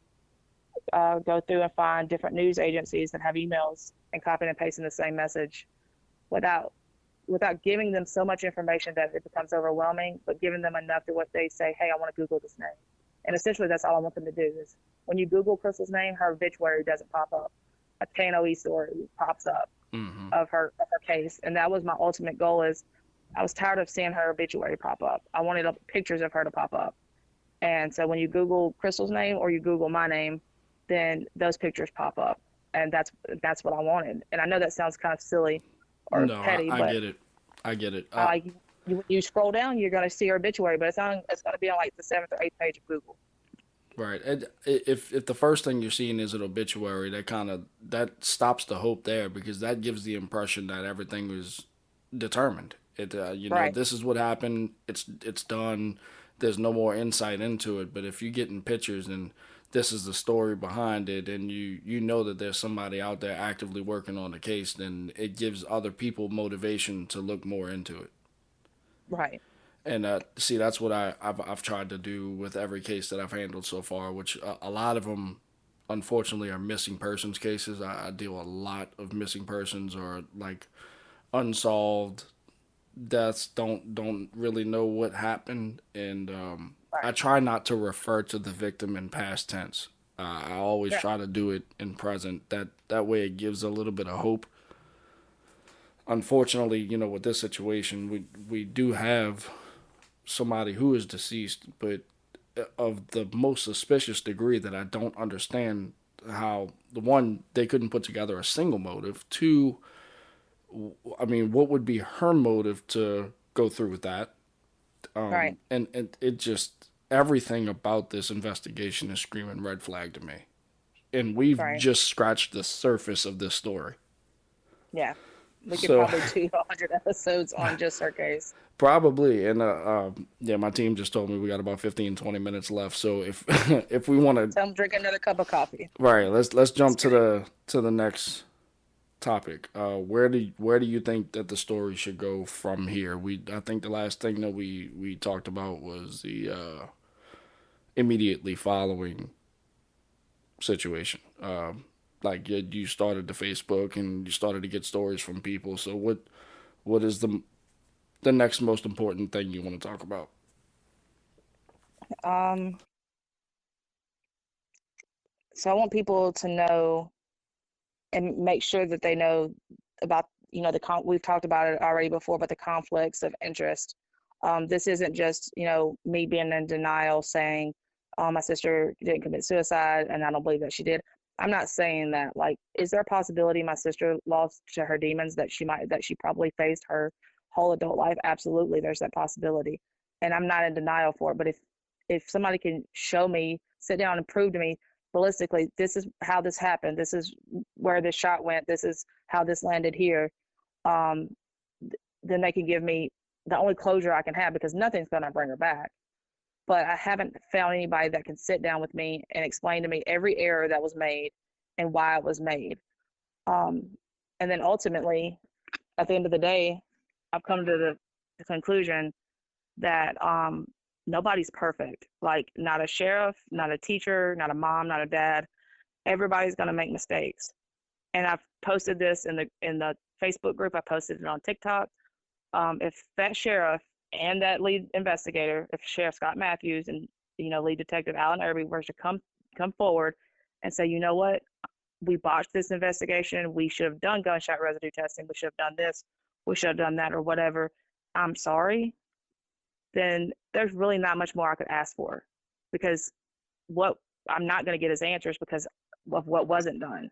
Speaker 2: go through and find different news agencies that have emails and copying and pasting the same message without giving them so much information that it becomes overwhelming, but giving them enough to what they say, hey, I want to Google this name. And essentially that's all I want them to do is when you Google Crystal's name, her obituary doesn't pop up. A KNOE story pops up
Speaker 1: Mm-hmm.
Speaker 2: of her case. And that was my ultimate goal is I was tired of seeing her obituary pop up. I wanted pictures of her to pop up. And so when you Google Crystal's name or you Google my name, then those pictures pop up. And that's what I wanted. And I know that sounds kind of silly or
Speaker 1: No,
Speaker 2: petty,
Speaker 1: I
Speaker 2: but
Speaker 1: get it. I get it.
Speaker 2: you scroll down, you're going to see her obituary, but it's going to be on like the 7th or 8th page of Google.
Speaker 1: Right. And if the first thing you're seeing is an obituary, that stops the hope there because that gives the impression that everything was determined.
Speaker 2: Right.
Speaker 1: This is what happened. It's done. There's no more insight into it. But if you get in pictures and this is the story behind it, and you know that there's somebody out there actively working on the case, then it gives other people motivation to look more into it.
Speaker 2: Right.
Speaker 1: And see, that's what I've tried to do with every case that I've handled so far, which a lot of them, unfortunately, are missing persons cases. I deal a lot of missing persons or like unsolved deaths. Don't really know what happened, and I
Speaker 2: Right.
Speaker 1: try not to refer to the victim in past tense. I always
Speaker 2: Yeah.
Speaker 1: try to do it in present. That way, it gives a little bit of hope. Unfortunately, with this situation, we do have somebody who is deceased, but of the most suspicious degree that I don't understand how the one they couldn't put together a single motive. Two, I mean, what would be her motive to go through with that?
Speaker 2: Right.
Speaker 1: And it just everything about this investigation is screaming red flag to me, and we've
Speaker 2: Right.
Speaker 1: just scratched the surface of this story.
Speaker 2: Yeah. We could
Speaker 1: So
Speaker 2: probably do 100 episodes on just her case.
Speaker 1: probably, and yeah, my team just told me we got about 15, 20 minutes left. So if if we want to,
Speaker 2: Tell them drink another cup of coffee.
Speaker 1: right, let's jump
Speaker 2: Just kidding.
Speaker 1: to the next topic. Where do you think that the story should go from here? I think the last thing that we talked about was the immediately following situation. Like you started the Facebook and you started to get stories from people. So what is the next most important thing you want to talk about?
Speaker 2: Um, so I want people to know and make sure that they know about, we've talked about it already before, but the conflicts of interest. This isn't just, me being in denial saying, oh, my sister didn't commit suicide and I don't believe that she did. I'm not saying that. Like, is there a possibility my sister lost to her demons, that she probably faced her whole adult life? Absolutely, there's that possibility. And I'm not in denial for it. But if somebody can show me, sit down and prove to me ballistically, this is how this happened, this is where this shot went, this is how this landed here, um, then they can give me the only closure I can have, because nothing's going to bring her back. But I haven't found anybody that can sit down with me and explain to me every error that was made and why it was made. Um, and then ultimately, at the end of the day, I've come to the conclusion that nobody's perfect. Like, not a sheriff, not a teacher, not a mom, not a dad. Everybody's going to make mistakes. And I've posted this in the Facebook group. I posted it on TikTok. If that sheriff and that lead investigator, if Sheriff Scott Matthews and lead detective Alan Irby were to come forward and say, you know what, we botched this investigation, we should have done gunshot residue testing, we should have done this, we should have done that, or whatever, I'm sorry, then there's really not much more I could ask for, because what I'm not going to get is answers because of what wasn't done.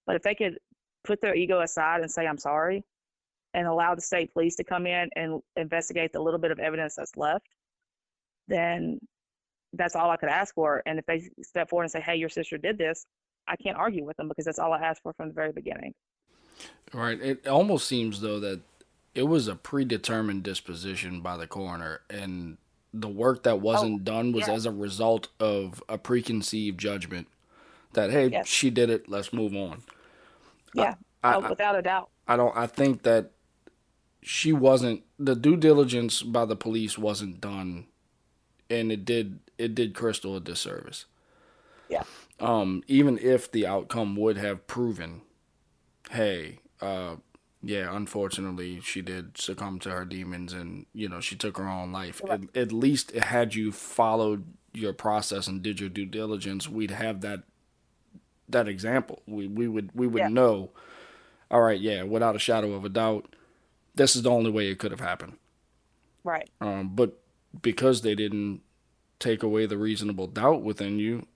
Speaker 2: But if they could put their ego aside and say, I'm sorry, and allow the state police to come in and investigate the little bit of evidence that's left, then that's all I could ask for. And if they step forward and say, hey, your sister did this, I can't argue with them, because that's all I asked for from the very beginning.
Speaker 1: Right. It almost seems though that it was a predetermined disposition by the coroner, and the work that wasn't done was as a result of a preconceived judgment that, hey,
Speaker 2: yes,
Speaker 1: she did it, let's move on.
Speaker 2: Yeah, without a doubt.
Speaker 1: I think that the due diligence by the police wasn't done, and it did Crystal a disservice.
Speaker 2: Yeah.
Speaker 1: Even if the outcome would have proven, hey, yeah, unfortunately, she did succumb to her demons, and she took her own life.
Speaker 2: Right.
Speaker 1: At least had you followed your process and did your due diligence, we'd have that example. We would know. All right, yeah, without a shadow of a doubt, this is the only way it could have happened.
Speaker 2: Right.
Speaker 1: But because they didn't take away the reasonable doubt within you,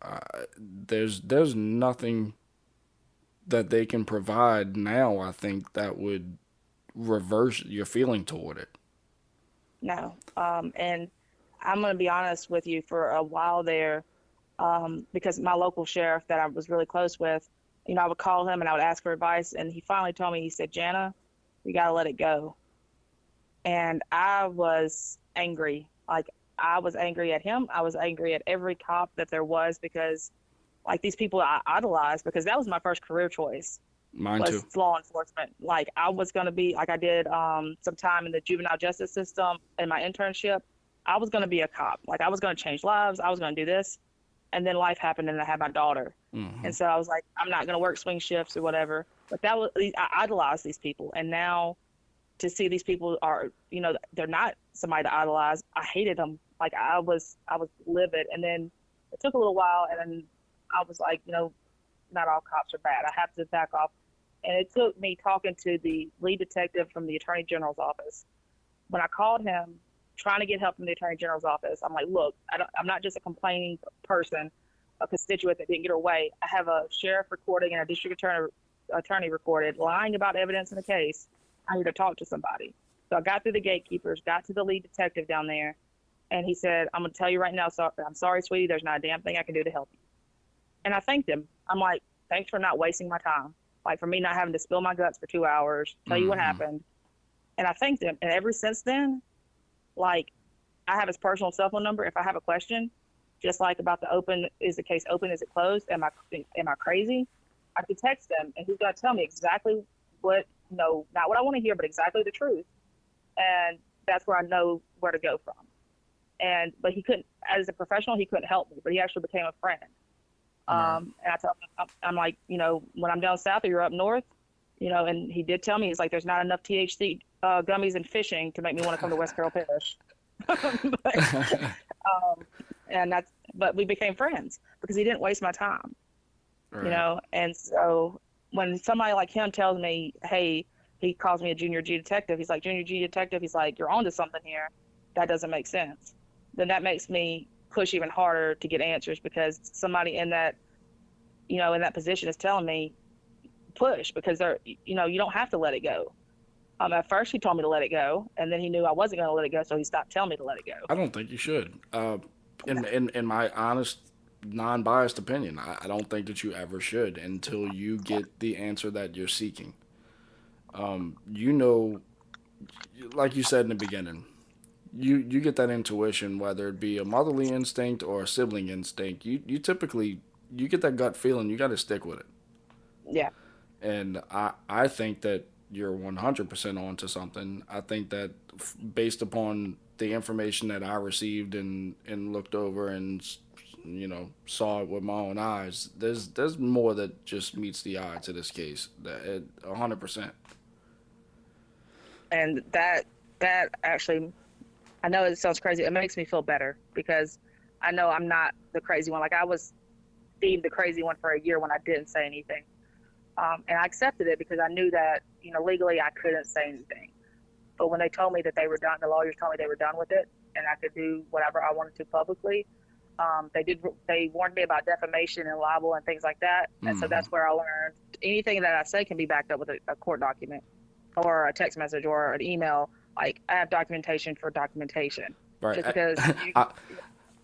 Speaker 1: there's nothing that they can provide now, I think, that would reverse your feeling toward it.
Speaker 2: No. And I'm going to be honest with you, for a while there, because my local sheriff that I was really close with, I would call him and I would ask for advice. And he finally told me, he said, Jana, you got to let it go. And I was angry. Like, I was angry at him. I was angry at every cop that there was, because like, these people I idolized, because that was my first career choice.
Speaker 1: Mine too.
Speaker 2: Law enforcement. Like, I was going to be, like, I did some time in the juvenile justice system in my internship. I was going to be a cop. Like, I was going to change lives. I was going to do this. And then life happened and I had my daughter. Mm-hmm. And so I was like, I'm not going to work swing shifts or whatever. But I idolized these people. And now to see these people are, they're not somebody to idolize. I hated them. Like, I was livid. And then it took a little while, and then I was like, not all cops are bad. I have to back off. And it took me talking to the lead detective from the Attorney General's office. When I called him, trying to get help from the Attorney General's office, I'm like, look, I'm not just a complaining person, a constituent that didn't get her way. I have a sheriff recording and a district attorney recorded lying about evidence in the case. I need to talk to somebody. So I got through the gatekeepers, got to the lead detective down there, and he said, I'm going to tell you right now, I'm sorry, sweetie, there's not a damn thing I can do to help you. And I thanked him. I'm like, thanks for not wasting my time. Like, for me not having to spill my guts for 2 hours, tell you what happened. And I thanked him. And ever since then, like, I have his personal cell phone number. If I have a question, just like about is the case open, is it closed, am I crazy? I could text him, and he's going to tell me exactly not what I want to hear, but exactly the truth. And that's where I know where to go from. But he couldn't, as a professional, he couldn't help me, but he actually became a friend.
Speaker 1: Right.
Speaker 2: And I tell him, I'm like, when I'm down south or you're up north, and he did tell me, he's like, there's not enough THC gummies and fishing to make me want to come to West Carroll Parish. but, um, but we became friends because he didn't waste my time,
Speaker 1: Right.
Speaker 2: And so when somebody like him tells me, hey, he calls me a junior G detective, he's like, junior G detective, he's like, you're onto something here. That doesn't make sense. Then that makes me push even harder to get answers because somebody in that position is telling me push because you don't have to let it go. At first he told me to let it go, and then he knew I wasn't going to let it go, so he stopped telling me to let it go.
Speaker 1: I don't think you should.
Speaker 2: No.
Speaker 1: In my honest, non-biased opinion, I don't think that you ever should until you get the answer that you're seeking. You know, like you said in the beginning, you get that intuition, whether it be a motherly instinct or a sibling instinct. You typically you get that gut feeling. You got to stick with it.
Speaker 2: Yeah.
Speaker 1: And I think that you're 100% onto something. I think that based upon the information that I received and looked over and saw it with my own eyes, there's more that just meets the eye to this case. That 100%.
Speaker 2: And that actually, I know it sounds crazy. It makes me feel better because I know I'm not the crazy one. Like I was deemed the crazy one for a year when I didn't say anything. And I accepted it because I knew that, legally I couldn't say anything. But when they told me that they were done, the lawyers told me they were done with it and I could do whatever I wanted to publicly. They warned me about defamation and libel and things like that. And so
Speaker 1: Mm-hmm.
Speaker 2: that's where I learned anything that I say can be backed up with a court document or a text message or an email. Like I have documentation for documentation.
Speaker 1: Right.
Speaker 2: Just because you,
Speaker 1: I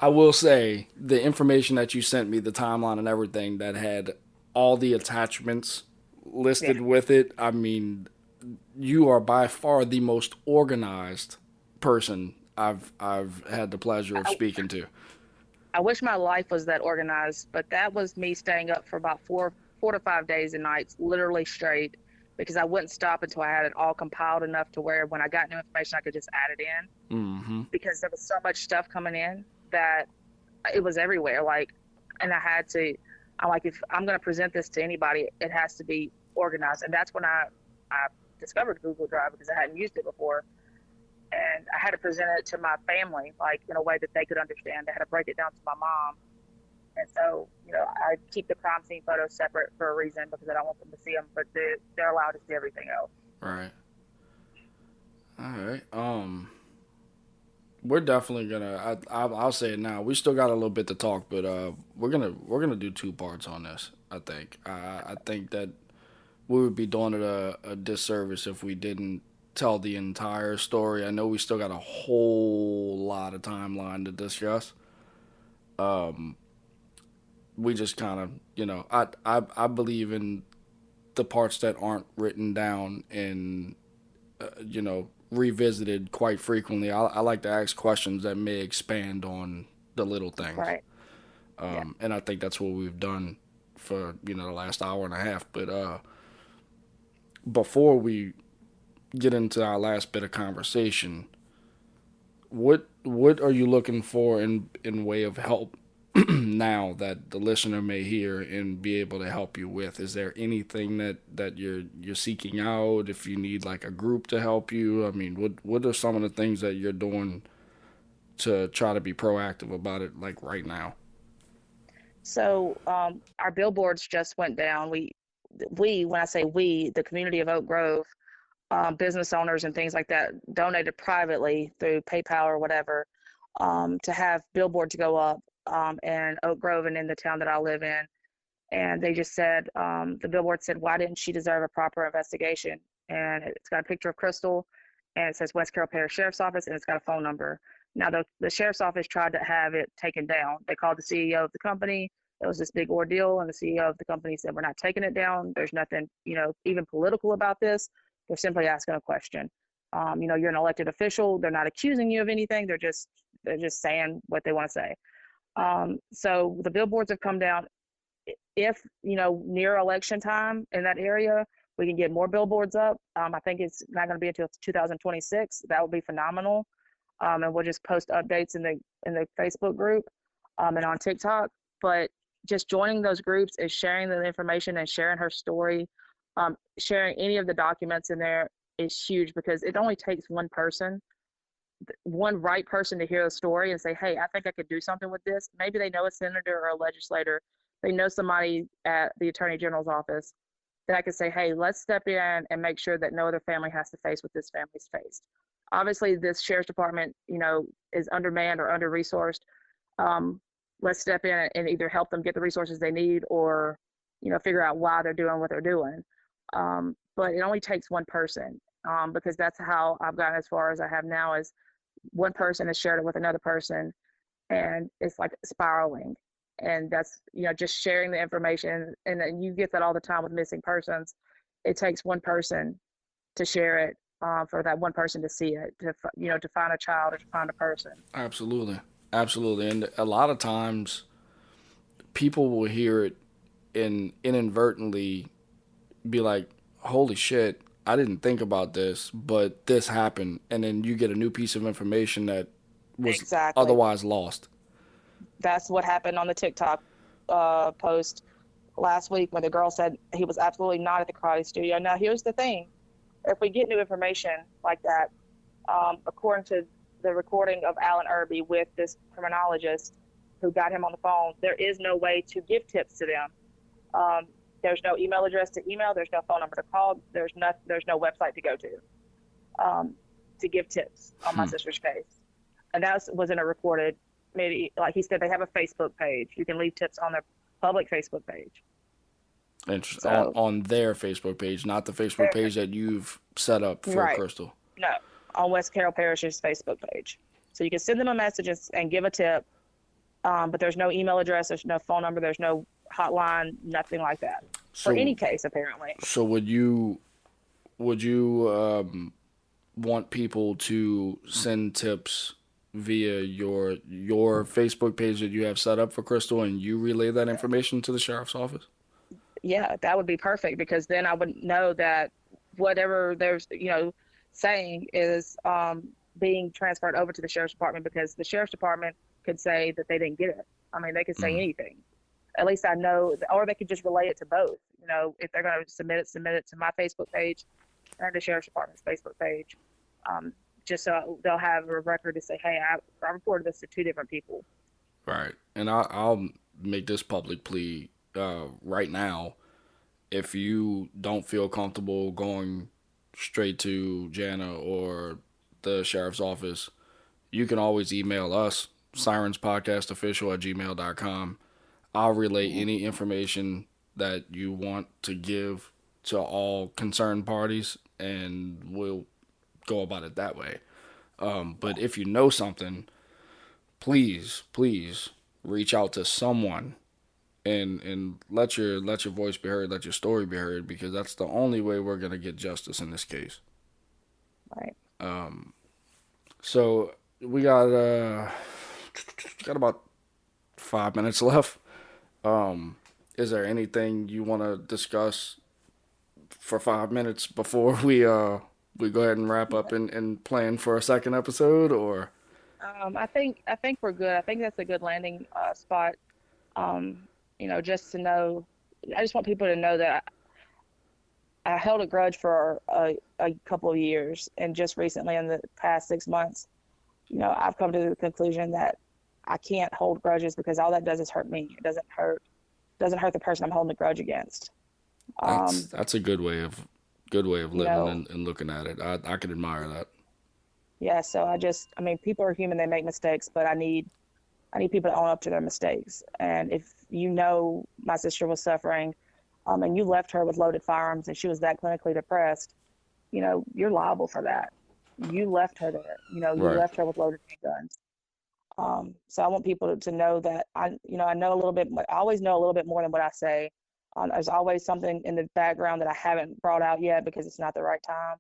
Speaker 1: I will say the information that you sent me, the timeline and everything that had all the attachments
Speaker 2: yeah,
Speaker 1: listed with it. I mean, you are by far the most organized person I've had the pleasure of
Speaker 2: I,
Speaker 1: speaking to.
Speaker 2: I wish my life was that organized, but that was me staying up for about 4 to 5 days and nights, literally straight, because I wouldn't stop until I had it all compiled enough to where when I got new information, I could just add it in
Speaker 1: Mm-hmm.
Speaker 2: because there was so much stuff coming in that it was everywhere. Like, and I had to, I'm like, if I'm going to present this to anybody, it has to be organized. And that's when I discovered Google Drive because I hadn't used it before. And I had to present it to my family, like in a way that they could understand. I had to break it down to my mom. And so, I keep the crime scene photos separate for a reason because I don't want them to see them, but they're allowed to see everything else.
Speaker 1: Right. All right. We're definitely gonna. I'll say it now. We still got a little bit to talk, but we're gonna do two parts on this. I think. I think that we would be doing it a disservice if we didn't tell the entire story. I know we still got a whole lot of timeline to discuss. We just kind of, I believe in the parts that aren't written down and, revisited quite frequently. I like to ask questions that may expand on the little things.
Speaker 2: Right. Yeah.
Speaker 1: And I think that's what we've done for, the last hour and a half. But before we get into our last bit of conversation, what are you looking for in way of help now that the listener may hear and be able to help you with? Is there anything that you're seeking out? If you need like a group to help you, I mean, what are some of the things that you're doing to try to be proactive about it, like right now?
Speaker 2: So our billboards just went down. When I say we, the community of Oak Grove, business owners and things like that donated privately through PayPal or whatever to have billboards go up in Oak Grove and in the town that I live in. And they just said, the billboard said, why didn't she deserve a proper investigation? And it's got a picture of Crystal and it says West Carroll Parish Sheriff's Office and it's got a phone number. Now, the Sheriff's Office tried to have it taken down. They called the CEO of the company. It was this big ordeal, and the CEO of the company said, we're not taking it down. There's nothing, even political about this. They're simply asking a question. You're an elected official. They're not accusing you of anything. They're just saying what they want to say. So the billboards have come down. If near election time in that area, we can get more billboards up. I think it's not going to be until 2026. That would be phenomenal. And we'll just post updates in the Facebook group and on TikTok. But just joining those groups is sharing the information and sharing her story, sharing any of the documents in there is huge, because it only takes one right person to hear the story and say, hey, I think I could do something with this. Maybe they know a senator or a legislator. They know somebody at the Attorney General's office that I could say, hey, let's step in and make sure that no other family has to face what this family's faced. Obviously, this sheriff's department, is undermanned or under-resourced. Let's step in and either help them get the resources they need, or, figure out why they're doing what they're doing. But it only takes one person, because that's how I've gotten as far as I have now, is one person has shared it with another person, and it's like spiraling. And that's, just sharing the information. And then you get that all the time with missing persons. It takes one person to share it, for that one person to see it, to find a child or to find a person.
Speaker 1: Absolutely. Absolutely. And a lot of times people will hear it and inadvertently be like, holy shit, I didn't think about this, but this happened. And then you get a new piece of information that was
Speaker 2: Exactly.
Speaker 1: otherwise lost.
Speaker 2: That's what happened on the TikTok post last week, when the girl said he was absolutely not at the karate studio. Now, here's the thing. If we get new information like that, according to the recording of Alan Irby with this criminologist who got him on the phone, there is no way to give tips to them. There's no email address to email. There's no phone number to call. There's no website to go to give tips on my sister's case. And that was in a recorded, maybe, like he said, they have a Facebook page. You can leave tips on their public Facebook page.
Speaker 1: Interesting. So, on their Facebook page, not the Facebook page that you've set up for
Speaker 2: right.
Speaker 1: Crystal.
Speaker 2: No, on West Carroll Parish's Facebook page. So you can send them a message and give a tip, but there's no email address, there's no phone number, there's no hotline, nothing like that. For any case, apparently.
Speaker 1: So would you want people to send tips via your Facebook page that you have set up for Crystal, and you relay that information to the sheriff's office?
Speaker 2: Yeah, that would be perfect, because then I would know that whatever they're saying is being transferred over to the sheriff's department, because the sheriff's department could say that they didn't get it. I mean, they could say anything. At least I know, or they could just relay it to both. If they're going to submit it to my Facebook page and the sheriff's department's Facebook page, just so they'll have a record to say, hey, I reported this to two different people.
Speaker 1: Right. And I'll make this public plea right now. If you don't feel comfortable going straight to Jana or the sheriff's office, you can always email us, sirenspodcastofficial@gmail.com. I'll relay any information that you want to give to all concerned parties, and we'll go about it that way. But if you know something, please reach out to someone and let your voice be heard, let your story be heard, because that's the only way we're gonna get justice in this case.
Speaker 2: Right.
Speaker 1: So we got about 5 minutes left. Is there anything you want to discuss for 5 minutes before we go ahead and wrap up and plan for a second episode, or?
Speaker 2: I think we're good. I think that's a good landing spot. Just to know, I just want people to know that I held a grudge for a couple of years, and just recently, in the past 6 months, I've come to the conclusion that I can't hold grudges, because all that does is hurt me. It doesn't hurt the person I'm holding the grudge against.
Speaker 1: That's a good way of living and looking at it. I can admire that.
Speaker 2: Yeah. So people are human. They make mistakes, but I need people to own up to their mistakes. And if my sister was suffering, and you left her with loaded firearms, and she was that clinically depressed, you're liable for that. You left her there. You left her with loaded handguns. So I want people to know that I know a little bit. I always know a little bit more than what I say. There's always something in the background that I haven't brought out yet, because it's not the right time.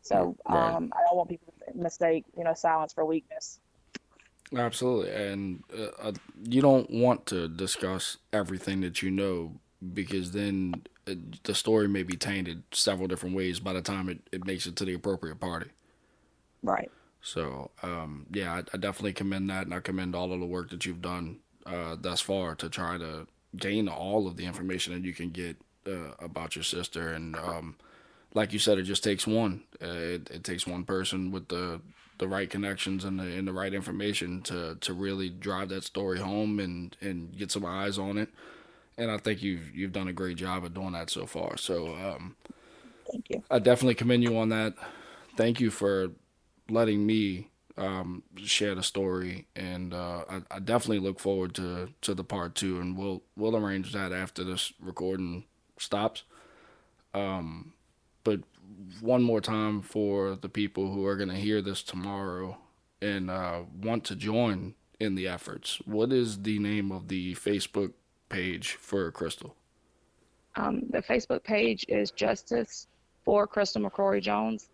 Speaker 2: So I don't want people to mistake silence for weakness.
Speaker 1: Absolutely. And you don't want to discuss everything that you know, because then the story may be tainted several different ways by the time it makes it to the appropriate party.
Speaker 2: Right.
Speaker 1: So, yeah, I definitely commend that, and I commend all of the work that you've done thus far to try to gain all of the information that you can get about your sister. And like you said, it just takes one. It takes one person with the right connections and the right information to really drive that story home and get some eyes on it. And I think you've done a great job of doing that so far. So
Speaker 2: Thank you.
Speaker 1: I definitely commend you on that. Thank you for letting me share the story, and I definitely look forward to the part two, and we'll arrange that after this recording stops. But one more time for the people who are going to hear this tomorrow and want to join in the efforts, what is the name of the Facebook page for Crystal?
Speaker 2: The Facebook page is Justice for Crystal McCrory Jones.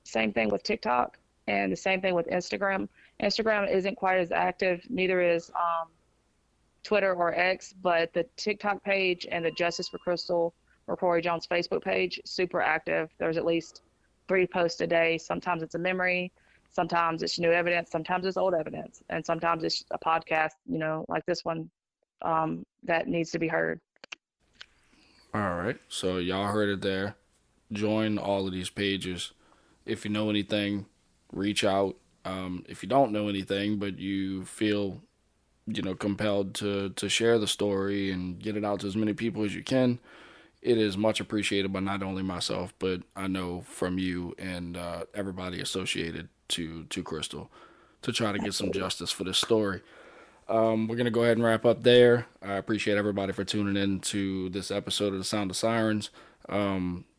Speaker 2: Same thing with TikTok, and the same thing with Instagram. Instagram isn't quite as active, neither is Twitter or X, but the TikTok page and the Justice for Crystal McCrory Jones Facebook page, super active. There's at least 3 posts a day. Sometimes it's a memory, sometimes it's new evidence, sometimes it's old evidence, and sometimes it's a podcast, like this one, that needs to be heard.
Speaker 1: All right, so y'all heard it there. Join all of these pages. If you know anything, reach out. If you don't know anything, but you feel, compelled to share the story and get it out to as many people as you can, it is much appreciated by not only myself, but I know from you and everybody associated to Crystal to try to get some
Speaker 2: Absolutely.
Speaker 1: justice for this story. We're going to go ahead and wrap up there. I appreciate everybody for tuning in to this episode of The Sound of Sirens.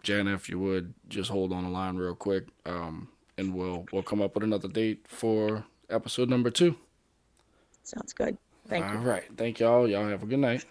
Speaker 1: Jana, if you would, just hold on the line real quick, and we'll come up with another date for episode number 2.
Speaker 2: Sounds good. Thank
Speaker 1: All
Speaker 2: you.
Speaker 1: right. Thank y'all. Y'all have a good night.